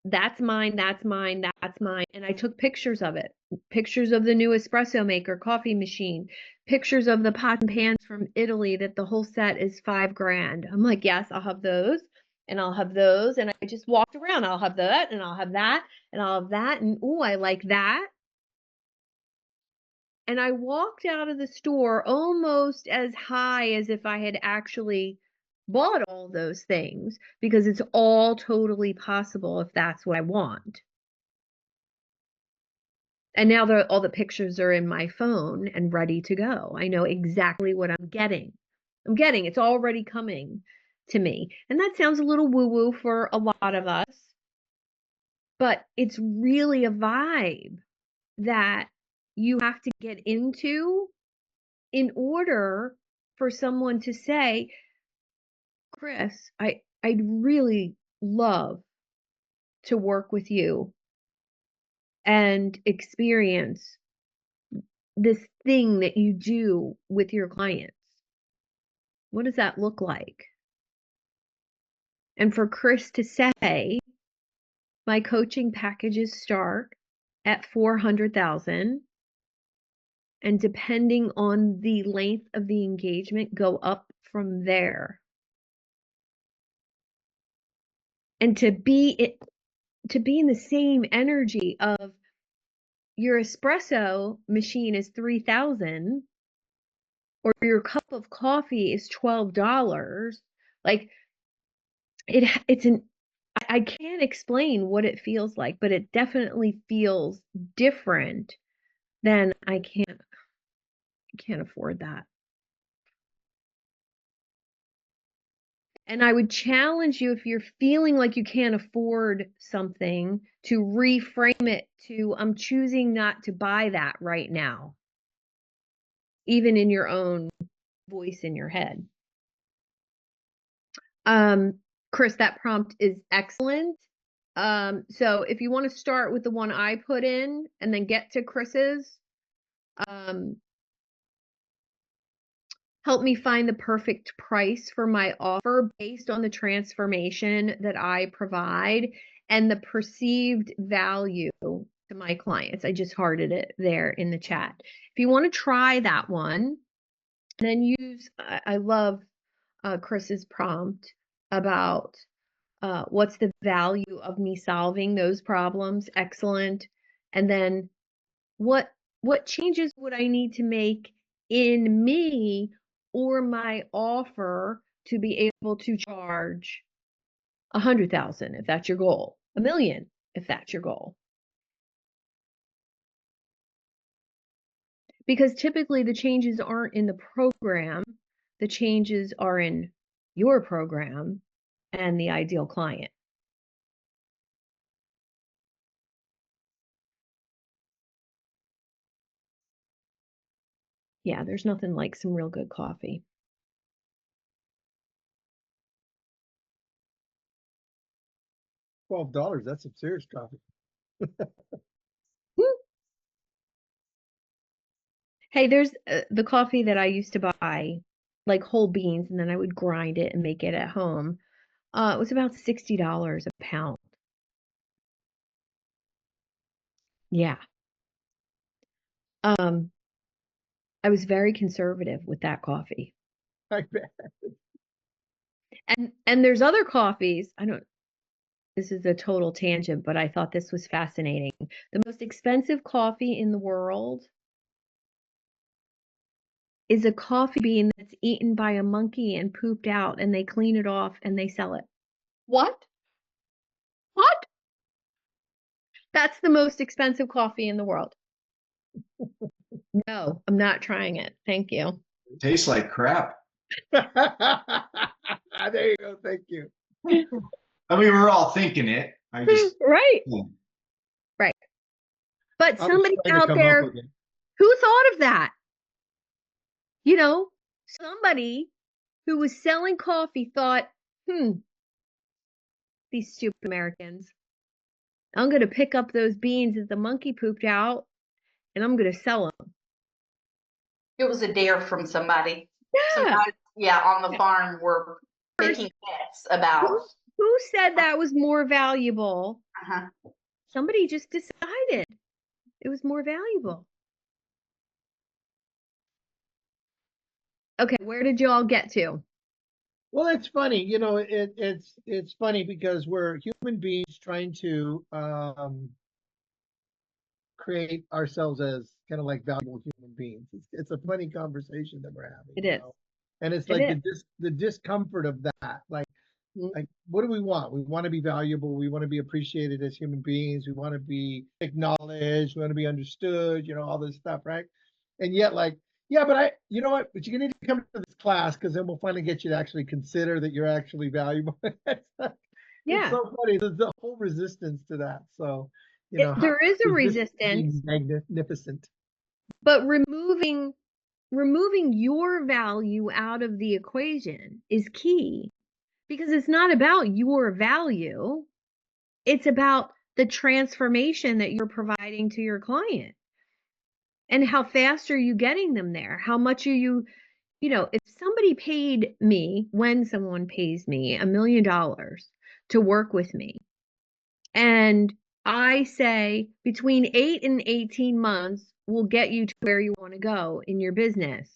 That's mine, that's mine, that's mine. And I took pictures of it. Pictures of the new espresso maker, coffee machine, pictures of the pots and pans from Italy that the whole set is $5,000. I'm like, yes, I'll have those and I'll have those. And I just walked around. I'll have that and I'll have that and I'll have that. And oh, I like that. And I walked out of the store almost as high as if I had actually bought all those things because it's all totally possible if that's what I want. And now all the pictures are in my phone and ready to go. I know exactly what I'm getting. It's already coming to me. And that sounds a little woo-woo for a lot of us, but it's really a vibe that you have to get into in order for someone to say, Chris, I'd really love to work with you and experience this thing that you do with your clients. What does that look like? And for Chris to say, my coaching packages start at 400,000 and depending on the length of the engagement go up from there. And to be in the same energy of your espresso machine is 3,000 or your cup of coffee is $12, like I can't explain what it feels like, but it definitely feels different than I can't afford that. And I would challenge you, if you're feeling like you can't afford something, to reframe it to, I'm choosing not to buy that right now, even in your own voice in your head. Chris, that prompt is excellent. So if you want to start with the one I put in and then get to Chris's, help me find the perfect price for my offer based on the transformation that I provide and the perceived value to my clients. I just hearted it there in the chat. If you want to try that one, then use, I love Chris's prompt about what's the value of me solving those problems. Excellent. And then what changes would I need to make in me or my offer to be able to charge 100,000 if that's your goal, 1,000,000 if that's your goal? Because typically the changes aren't in the program, the changes are in your program and the ideal client. Yeah, there's nothing like some real good coffee. $12, that's some serious coffee. Hey, there's the coffee that I used to buy, like whole beans, and then I would grind it and make it at home. It was about $60 a pound. Yeah. I was very conservative with that coffee. I bet. And there's other coffees. This is a total tangent, but I thought this was fascinating. The most expensive coffee in the world is a coffee bean that's eaten by a monkey and pooped out, and they clean it off and they sell it. What? What? That's the most expensive coffee in the world. No, I'm not trying it. Thank you. It tastes like crap. There you go. Thank you. I mean, we're all thinking it. I just, Right. yeah. Right. But I was somebody trying to out come there, up with it. who thought of that? You know, somebody who was selling coffee thought, these stupid Americans, I'm going to pick up those beans that the monkey pooped out and I'm going to sell them. It was a dare from somebody. Some Yeah. guys, yeah, on the farm were making bets about. Who said that was more valuable? Uh-huh. Somebody just decided it was more valuable. Okay, where did y'all get to? Well, it's funny, it's funny because we're human beings trying to create ourselves as kind of like valuable human beings. It's a funny conversation that we're having. It is. And it's It like is. the discomfort of that. Like what do we want? We want to be valuable. We want to be appreciated as human beings. We want to be acknowledged. We want to be understood. All this stuff, right? And yet, like, yeah, but you know what? But you're gonna need to come to this class because then we'll finally get you to actually consider that you're actually valuable. It's so funny. There's a whole resistance to that. So, there is a resistance, magnificent. but removing your value out of the equation is key, because it's not about your value. It's about the transformation that you're providing to your client. And how fast are you getting them there? How much are you, if somebody paid me, when someone pays me $1 million to work with me, and I say between 8 and 18 months will get you to where you want to go in your business.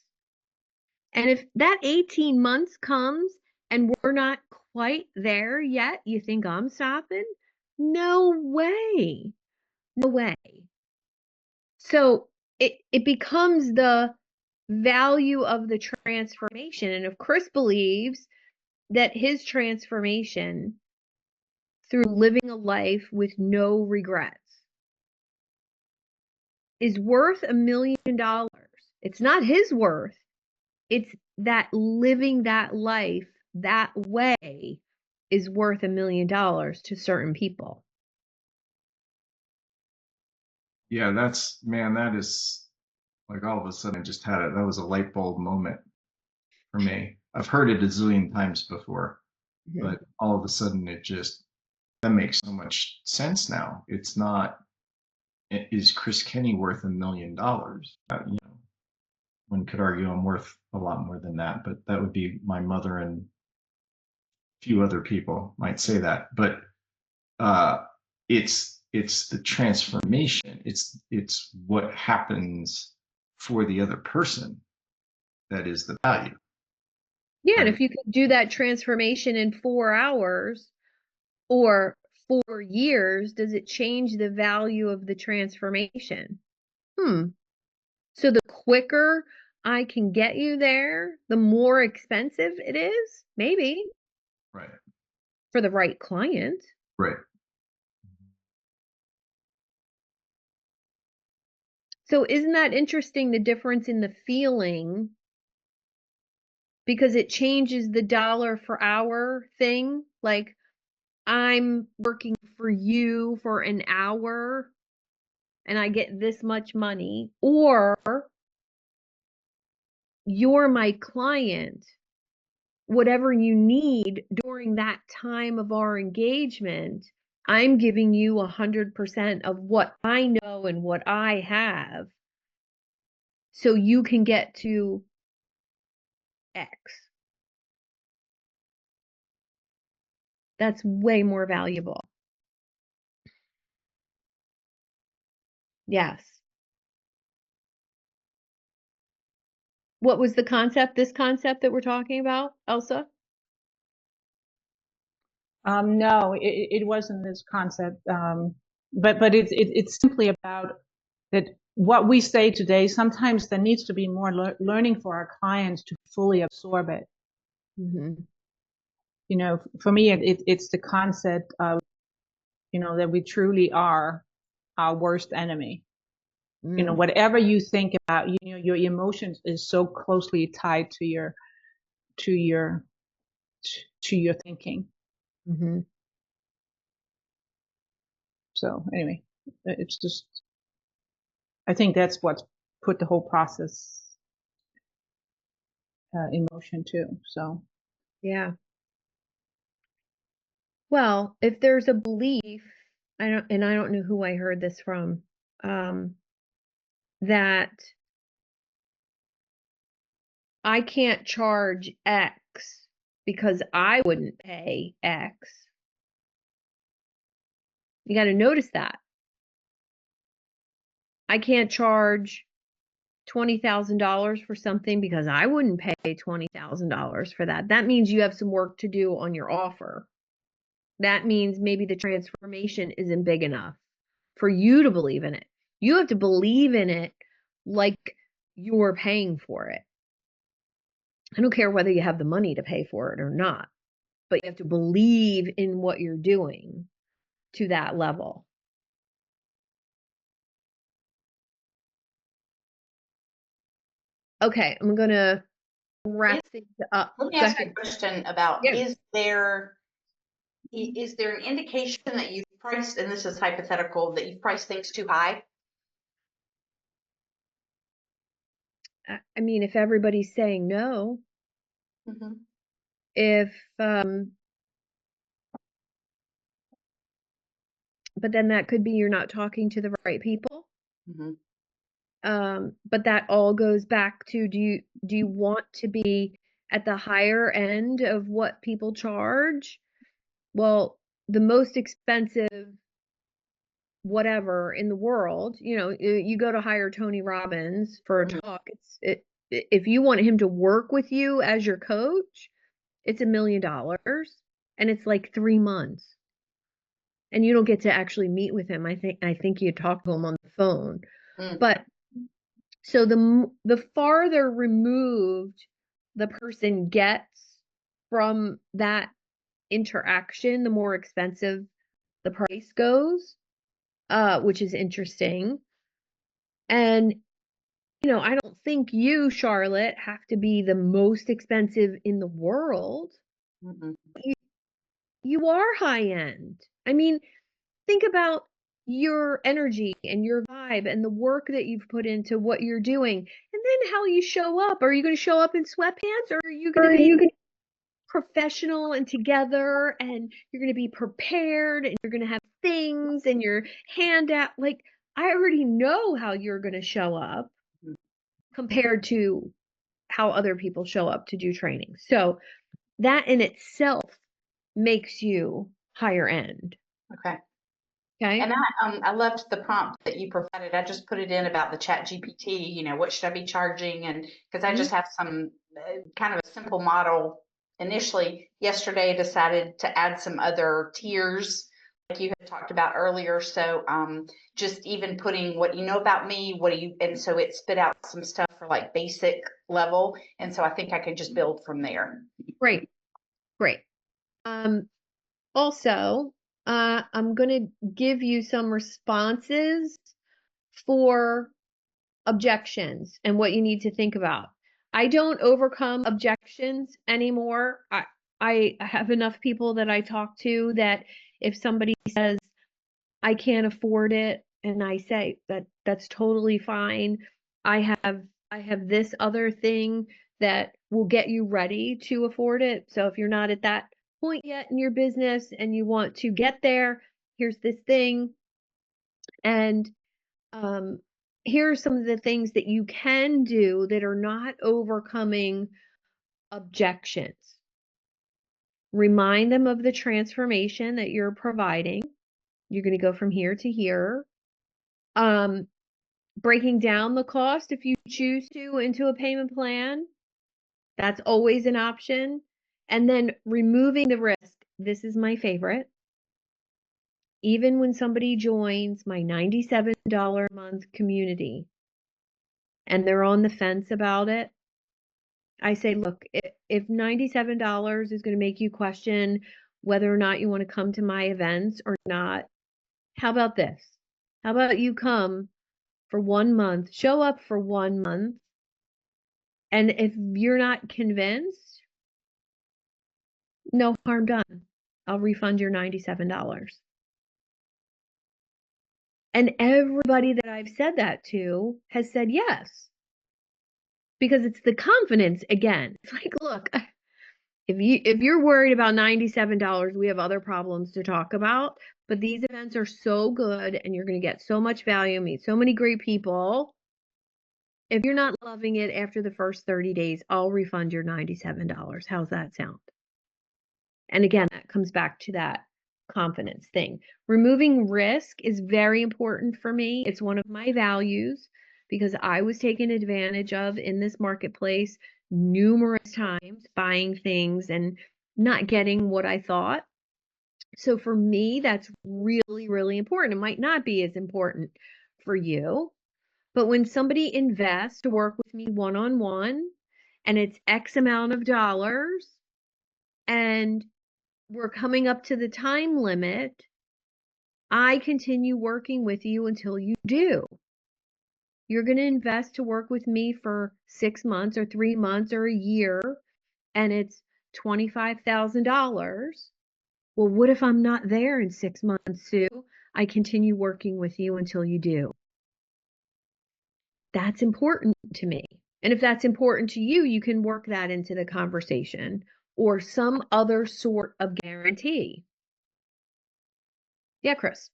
And if that 18 months comes and we're not quite there yet, you think I'm stopping? No way. No way. So it becomes the value of the transformation. And if Chris believes that his transformation through living a life with no regrets is worth $1 million, it's not his worth. It's that living that life that way is worth $1 million to certain people. Yeah, that is like all of a sudden I just had it. That was a light bulb moment for me. I've heard it a zillion times before, but all of a sudden that makes so much sense now. It's not, is Chris Kenny worth $1 million? One could argue I'm worth a lot more than that, but that would be my mother and a few other people might say that. But it's the transformation. It's what happens for the other person that is the value. Yeah, and if you could do that transformation in 4 hours or 4 years, does it change the value of the transformation? So the quicker I can get you there, the more expensive it is, maybe. Right. For the right client. Right. So isn't that interesting, the difference in the feeling? Because it changes the dollar per hour thing. Like, I'm working for you for an hour and I get this much money, or you're my client. Whatever you need during that time of our engagement, I'm giving you 100% of what I know and what I have, so you can get to X. That's way more valuable. Yes. What was the concept, this concept that we're talking about, Elsa? No, it wasn't this concept. But it's simply about that what we say today, sometimes there needs to be more learning for our clients to fully absorb it. For me, it's the concept of, that we truly are our worst enemy. You know, Mm. whatever you think about, you know, your emotions is so closely tied to your to your to your thinking. Mm-hmm. So anyway, it's just, I think that's what's put the whole process in motion too. So Yeah. Well, if there's a belief, I don't know who I heard this from, that I can't charge X because I wouldn't pay X. You got to notice that. I can't charge $20,000 for something because I wouldn't pay $20,000 for that. That means you have some work to do on your offer. That means maybe the transformation isn't big enough for you to believe in it. You have to believe in it like you're paying for it. I don't care whether you have the money to pay for it or not, but you have to believe in what you're doing to that level. Okay, I'm going to wrap things up. Let me Go ask you ahead. a question about, Yeah. is there an indication that you've priced, and this is hypothetical, that you've priced things too high? I mean, if everybody's saying no, Mm-hmm. if, but then that could be you're not talking to the right people. Mm-hmm. But that all goes back to, do you want to be at the higher end of what people charge? Well, the most expensive whatever in the world, you know, you go to hire Tony Robbins for a talk. If you want him to work with you as your coach, it's $1 million, and it's like 3 months. And you don't get to actually meet with him. I think you talk to him on the phone. Mm. But so the farther removed the person gets from that interaction, the more expensive the price goes, which is interesting. And, you know, I don't think you, Charlotte, have to be the most expensive in the world. Mm-hmm. You are high end. I mean, think about your energy and your vibe and the work that you've put into what you're doing, and then how you show up. Are you going to show up in sweatpants, or are you going to be professional and together, and you're going to be prepared, and you're going to have things and your hand out? Like, I already know how you're going to show up compared to how other people show up to do training. So that in itself makes you higher end. Okay. Okay. And I loved the prompt that you provided. I just put it in about the ChatGPT, you know, what should I be charging? And because I just have some kind of a simple model initially. Yesterday decided to add some other tiers like you had talked about earlier. So just even putting what you know about me, what do you, and so it spit out some stuff for like basic level. And so I think I can just build from there. Great. Great. Also, I'm going to give you some responses for objections and what you need to think about. I don't overcome objections anymore. I have enough people that I talk to that if somebody says, I can't afford it, and I say that's totally fine. I have this other thing that will get you ready to afford it. So if you're not at that point yet in your business and you want to get there, here's this thing. And here are some of the things that you can do that are not overcoming objections. Remind them of the transformation that you're providing. You're going to go from here to here. Breaking down the cost if you choose to into a payment plan. That's always an option. And then removing the risk. This is my favorite. Even when somebody joins my $97 a month community and they're on the fence about it, I say, look, if $97 is going to make you question whether or not you want to come to my events or not, how about this? How about you come for 1 month, show up for 1 month, and if you're not convinced, no harm done. I'll refund your $97. And everybody that I've said that to has said yes. Because it's the confidence again. It's like, look, if you're worried about $97, we have other problems to talk about, but these events are so good and you're going to get so much value, meet so many great people. If you're not loving it after the first 30 days, I'll refund your $97. How's that sound? And again, that comes back to that confidence thing. Removing risk is very important for me. It's one of my values because I was taken advantage of in this marketplace numerous times, buying things and not getting what I thought. So for me, that's really, really important. It might not be as important for you, but when somebody invests to work with me one-on-one and it's X amount of dollars and we're coming up to the time limit, I continue working with you until you do. You're going to invest to work with me for 6 months or 3 months or a year, and it's $25,000. Well, what if I'm not there in 6 months, Sue? I continue working with you until you do. That's important to me. And if that's important to you, you can work that into the conversation or some other sort of guarantee. Yeah, Chris.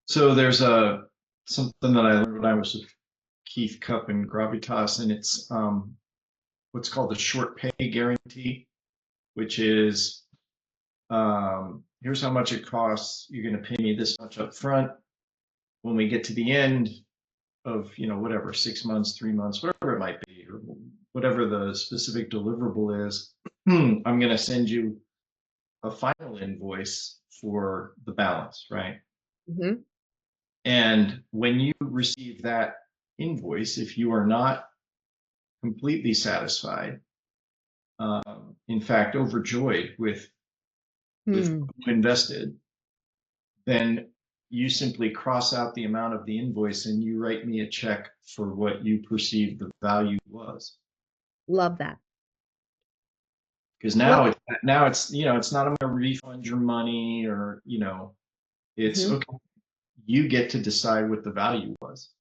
So there's something that I learned when I was with Keith Cup and Gravitas, and it's what's called the short pay guarantee, which is here's how much it costs. You're going to pay me this much up front. When we get to the end of, whatever, 6 months, 3 months, whatever it might be, or whatever the specific deliverable is, I'm going to send you a final invoice for the balance, right? Mm-hmm. And when you receive that invoice, if you are not completely satisfied, in fact, overjoyed with what you invested, then you simply cross out the amount of the invoice and you write me a check for what you perceive the value was. Love that. Because now it's it's not I'm going to refund your money or it's okay. You get to decide what the value was,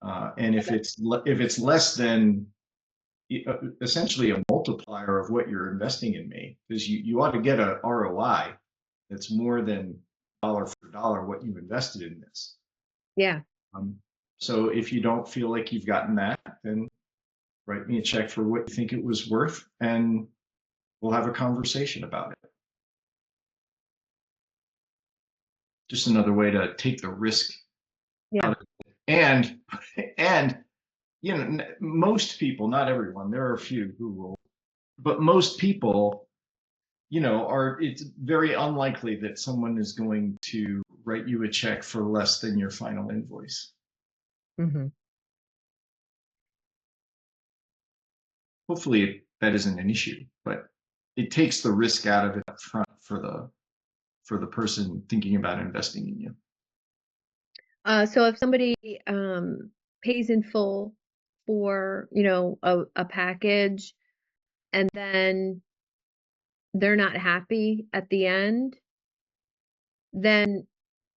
and if it's less than essentially a multiplier of what you're investing in me, because you ought to get a ROI that's more than dollar for dollar what you invested in this. Yeah. So if you don't feel like you've gotten that, then write me a check for what you think it was worth, and we'll have a conversation about it. Just another way to take the risk out of it. And most people, not everyone, there are a few who will, but most people, it's very unlikely that someone is going to write you a check for less than your final invoice. Mm-hmm. Hopefully that isn't an issue, but it takes the risk out of it up front for the person thinking about investing in you. So if somebody pays in full for, a package and then they're not happy at the end, then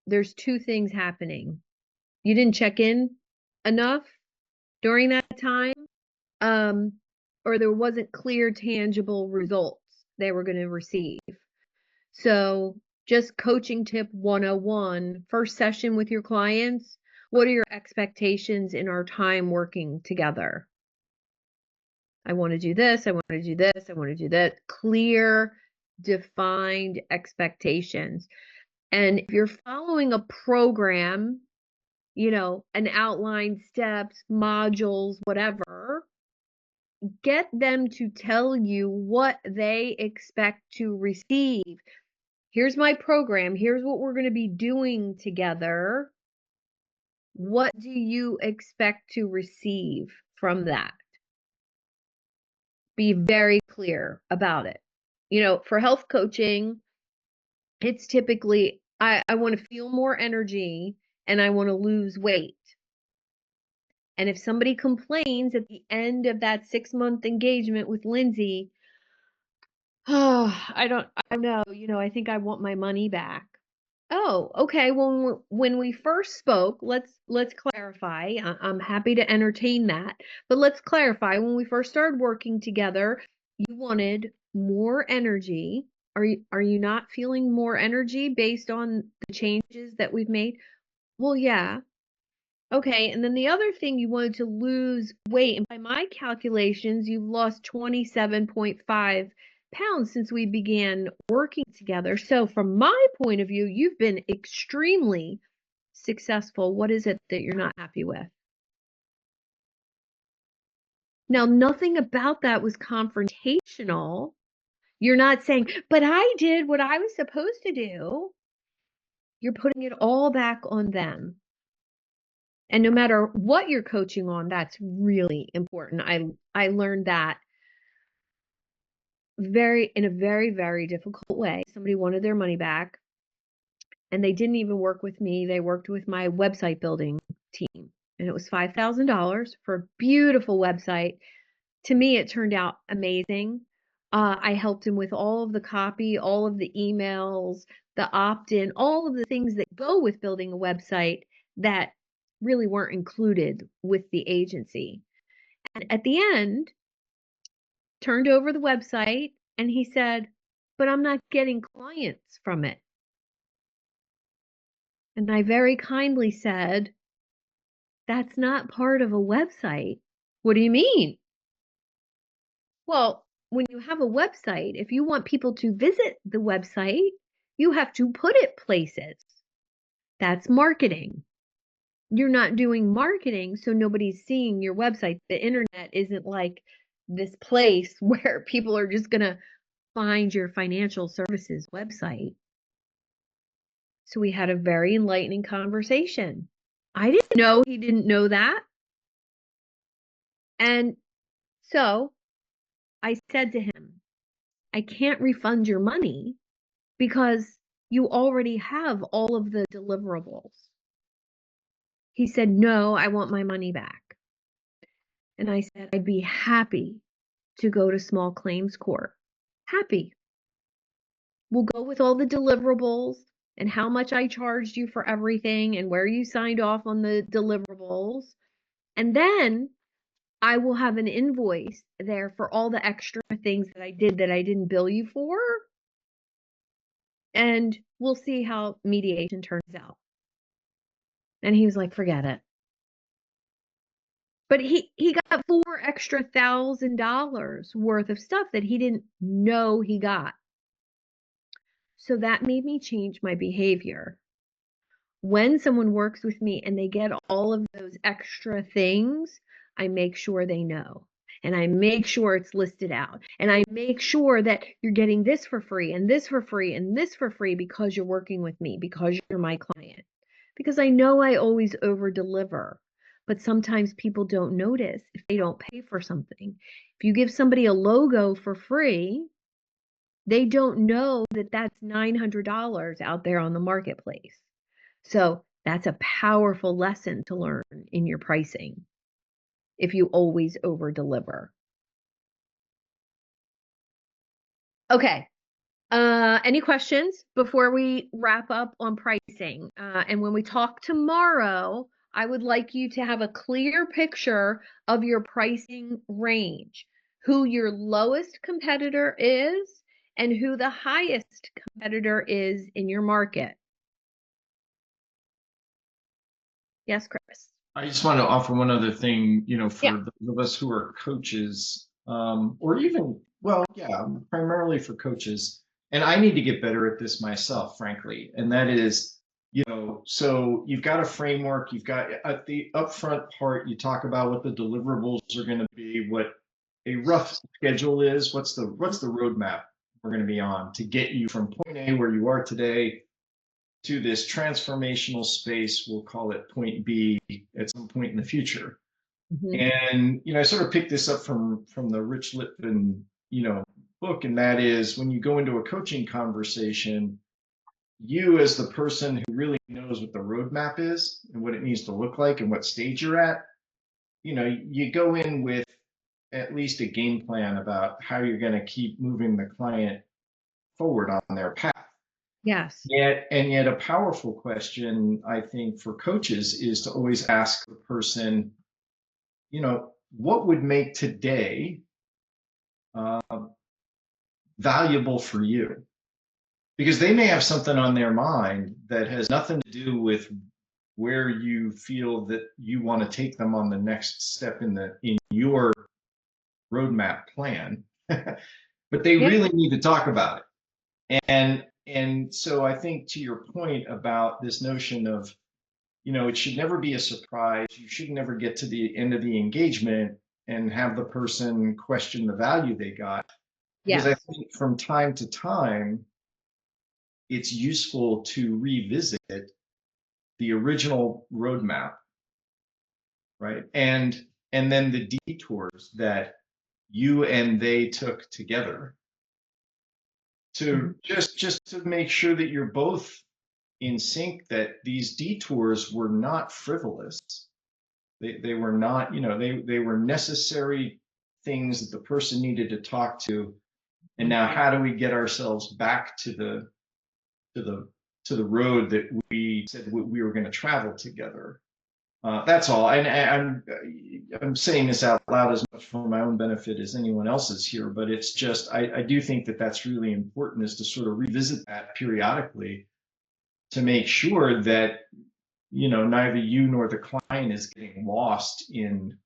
there's two things happening. You didn't check in enough during that time, or there wasn't clear, tangible results they were going to receive. So just coaching tip 101, first session with your clients, what are your expectations in our time working together? I want to do this, I want to do this, I want to do that. Clear, defined expectations. And if you're following a program, an outline, steps, modules, whatever, get them to tell you what they expect to receive. Here's my program. Here's what we're going to be doing together. What do you expect to receive from that? Be very clear about it. For health coaching, it's typically, I want to feel more energy and I want to lose weight. And if somebody complains at the end of that 6-month engagement with Lindsay, oh, I don't know, I think I want my money back. Oh, okay. Well, when we first spoke, let's clarify. I'm happy to entertain that, but let's clarify. When we first started working together, you wanted more energy. Are you not feeling more energy based on the changes that we've made? Well, yeah. Okay, and then the other thing, you wanted to lose weight, and by my calculations, you've lost 27.5 pounds since we began working together. So from my point of view, you've been extremely successful. What is it that you're not happy with? Now, nothing about that was confrontational. You're not saying, but I did what I was supposed to do. You're putting it all back on them. And no matter what you're coaching on, that's really important. I learned that in a very, very difficult way. Somebody wanted their money back, and they didn't even work with me. They worked with my website building team, and it was $5,000 for a beautiful website. To me, it turned out amazing. I helped him with all of the copy, all of the emails, the opt-in, all of the things that go with building a website that really weren't included with the agency. And at the end, turned over the website, and he said, but I'm not getting clients from it. And I very kindly said, that's not part of a website. What do you mean? Well, when you have a website, if you want people to visit the website, you have to put it places. That's marketing. You're not doing marketing, so nobody's seeing your website. The internet isn't like this place where people are just going to find your financial services website. So we had a very enlightening conversation. I didn't know he didn't know that. And so I said to him, I can't refund your money because you already have all of the deliverables. He said, no, I want my money back. And I said, I'd be happy to go to small claims court. Happy. We'll go with all the deliverables and how much I charged you for everything and where you signed off on the deliverables. And then I will have an invoice there for all the extra things that I did that I didn't bill you for. And we'll see how mediation turns out. And he was like, forget it. But he got $4,000 worth of stuff that he didn't know he got. So that made me change my behavior. When someone works with me and they get all of those extra things, I make sure they know. And I make sure it's listed out. And I make sure that you're getting this for free and this for free and this for free because you're working with me, because you're my client. Because I know I always over deliver. But sometimes people don't notice if they don't pay for something. If you give somebody a logo for free, they don't know that that's $900 out there on the marketplace. So that's a powerful lesson to learn in your pricing if you always over deliver. Okay. Any questions before we wrap up on pricing? And when we talk tomorrow, I would like you to have a clear picture of your pricing range, who your lowest competitor is and who the highest competitor is in your market. Yes, Chris. I just want to offer one other thing, for those of us who are coaches, or even, primarily for coaches. And I need to get better at this myself, frankly. And that is, so you've got a framework, you've got at the upfront part, you talk about what the deliverables are going to be, what a rough schedule is, what's the roadmap we're going to be on to get you from point A, where you are today, to this transformational space. We'll call it point B at some point in the future. And I sort of picked this up from the Rich Litvin book, and that is, when you go into a coaching conversation, you as the person who really knows what the roadmap is and what it needs to look like and what stage you're at, you go in with at least a game plan about how you're going to keep moving the client forward on their path. Yes. Yet a powerful question, I think, for coaches is to always ask the person, what would make today valuable for you? Because they may have something on their mind that has nothing to do with where you feel that you want to take them on the next step in your roadmap plan, but they really need to talk about it. And so I think to your point about this notion of, it should never be a surprise. You should never get to the end of the engagement and have the person question the value they got. Because I think from time to time, it's useful to revisit the original roadmap, right? And then the detours that you and they took together to just to make sure that you're both in sync, that these detours were not frivolous. They were not, they were necessary things that the person needed to talk to. And now how do we get ourselves back to the road that we said we were going to travel together? That's all. And I'm saying this out loud as much for my own benefit as anyone else's here, but it's just, I do think that that's really important, is to sort of revisit that periodically to make sure that, neither you nor the client is getting lost in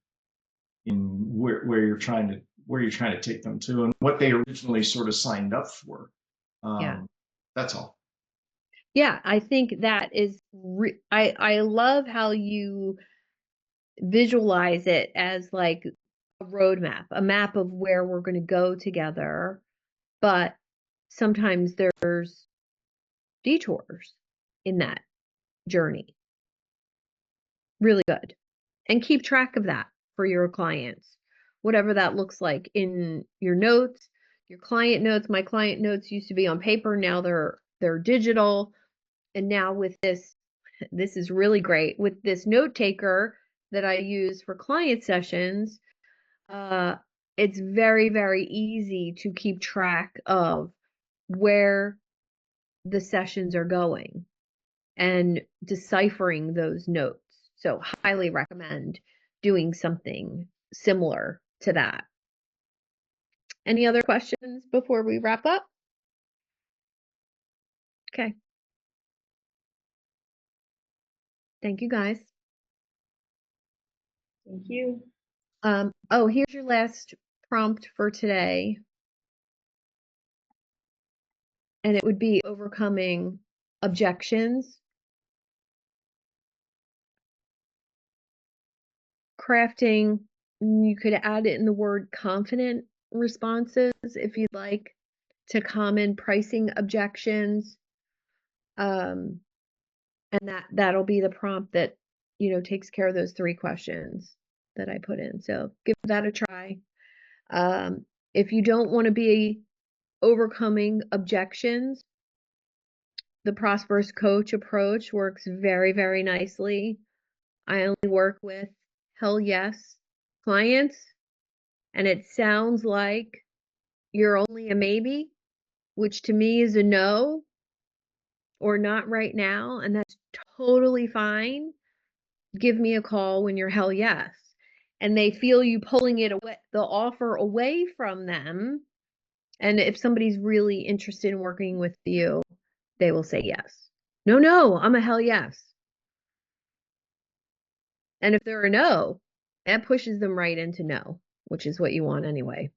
where you're trying to take them to and what they originally sort of signed up for. That's all. Yeah, I think that is, I love how you visualize it as like a roadmap, a map of where we're going to go together. But sometimes there's detours in that journey. Really good. And keep track of that for your clients, whatever that looks like in your notes, your client notes. My client notes used to be on paper. Now they're digital. And now with this is really great. With this note taker that I use for client sessions, it's very, very easy to keep track of where the sessions are going and deciphering those notes. So highly recommend doing something similar to that. Any other questions before we wrap up? Okay. Thank you, guys. Thank you. Oh, here's your last prompt for today. And it would be overcoming objections, crafting. You could add it in the word confident responses if you'd like, to common pricing objections. And that'll be the prompt that, takes care of those 3 questions that I put in. So give that a try. If you don't want to be overcoming objections, the prosperous coach approach works very, very nicely. I only work with hell yes clients, and it sounds like you're only a maybe, which to me is a no or not right now, and that's totally fine. Give me a call when you're hell yes. And they feel you pulling it away, the offer away from them. And if somebody's really interested in working with you, they will say yes. No, I'm a hell yes. And if they're a no, that pushes them right into no, which is what you want anyway.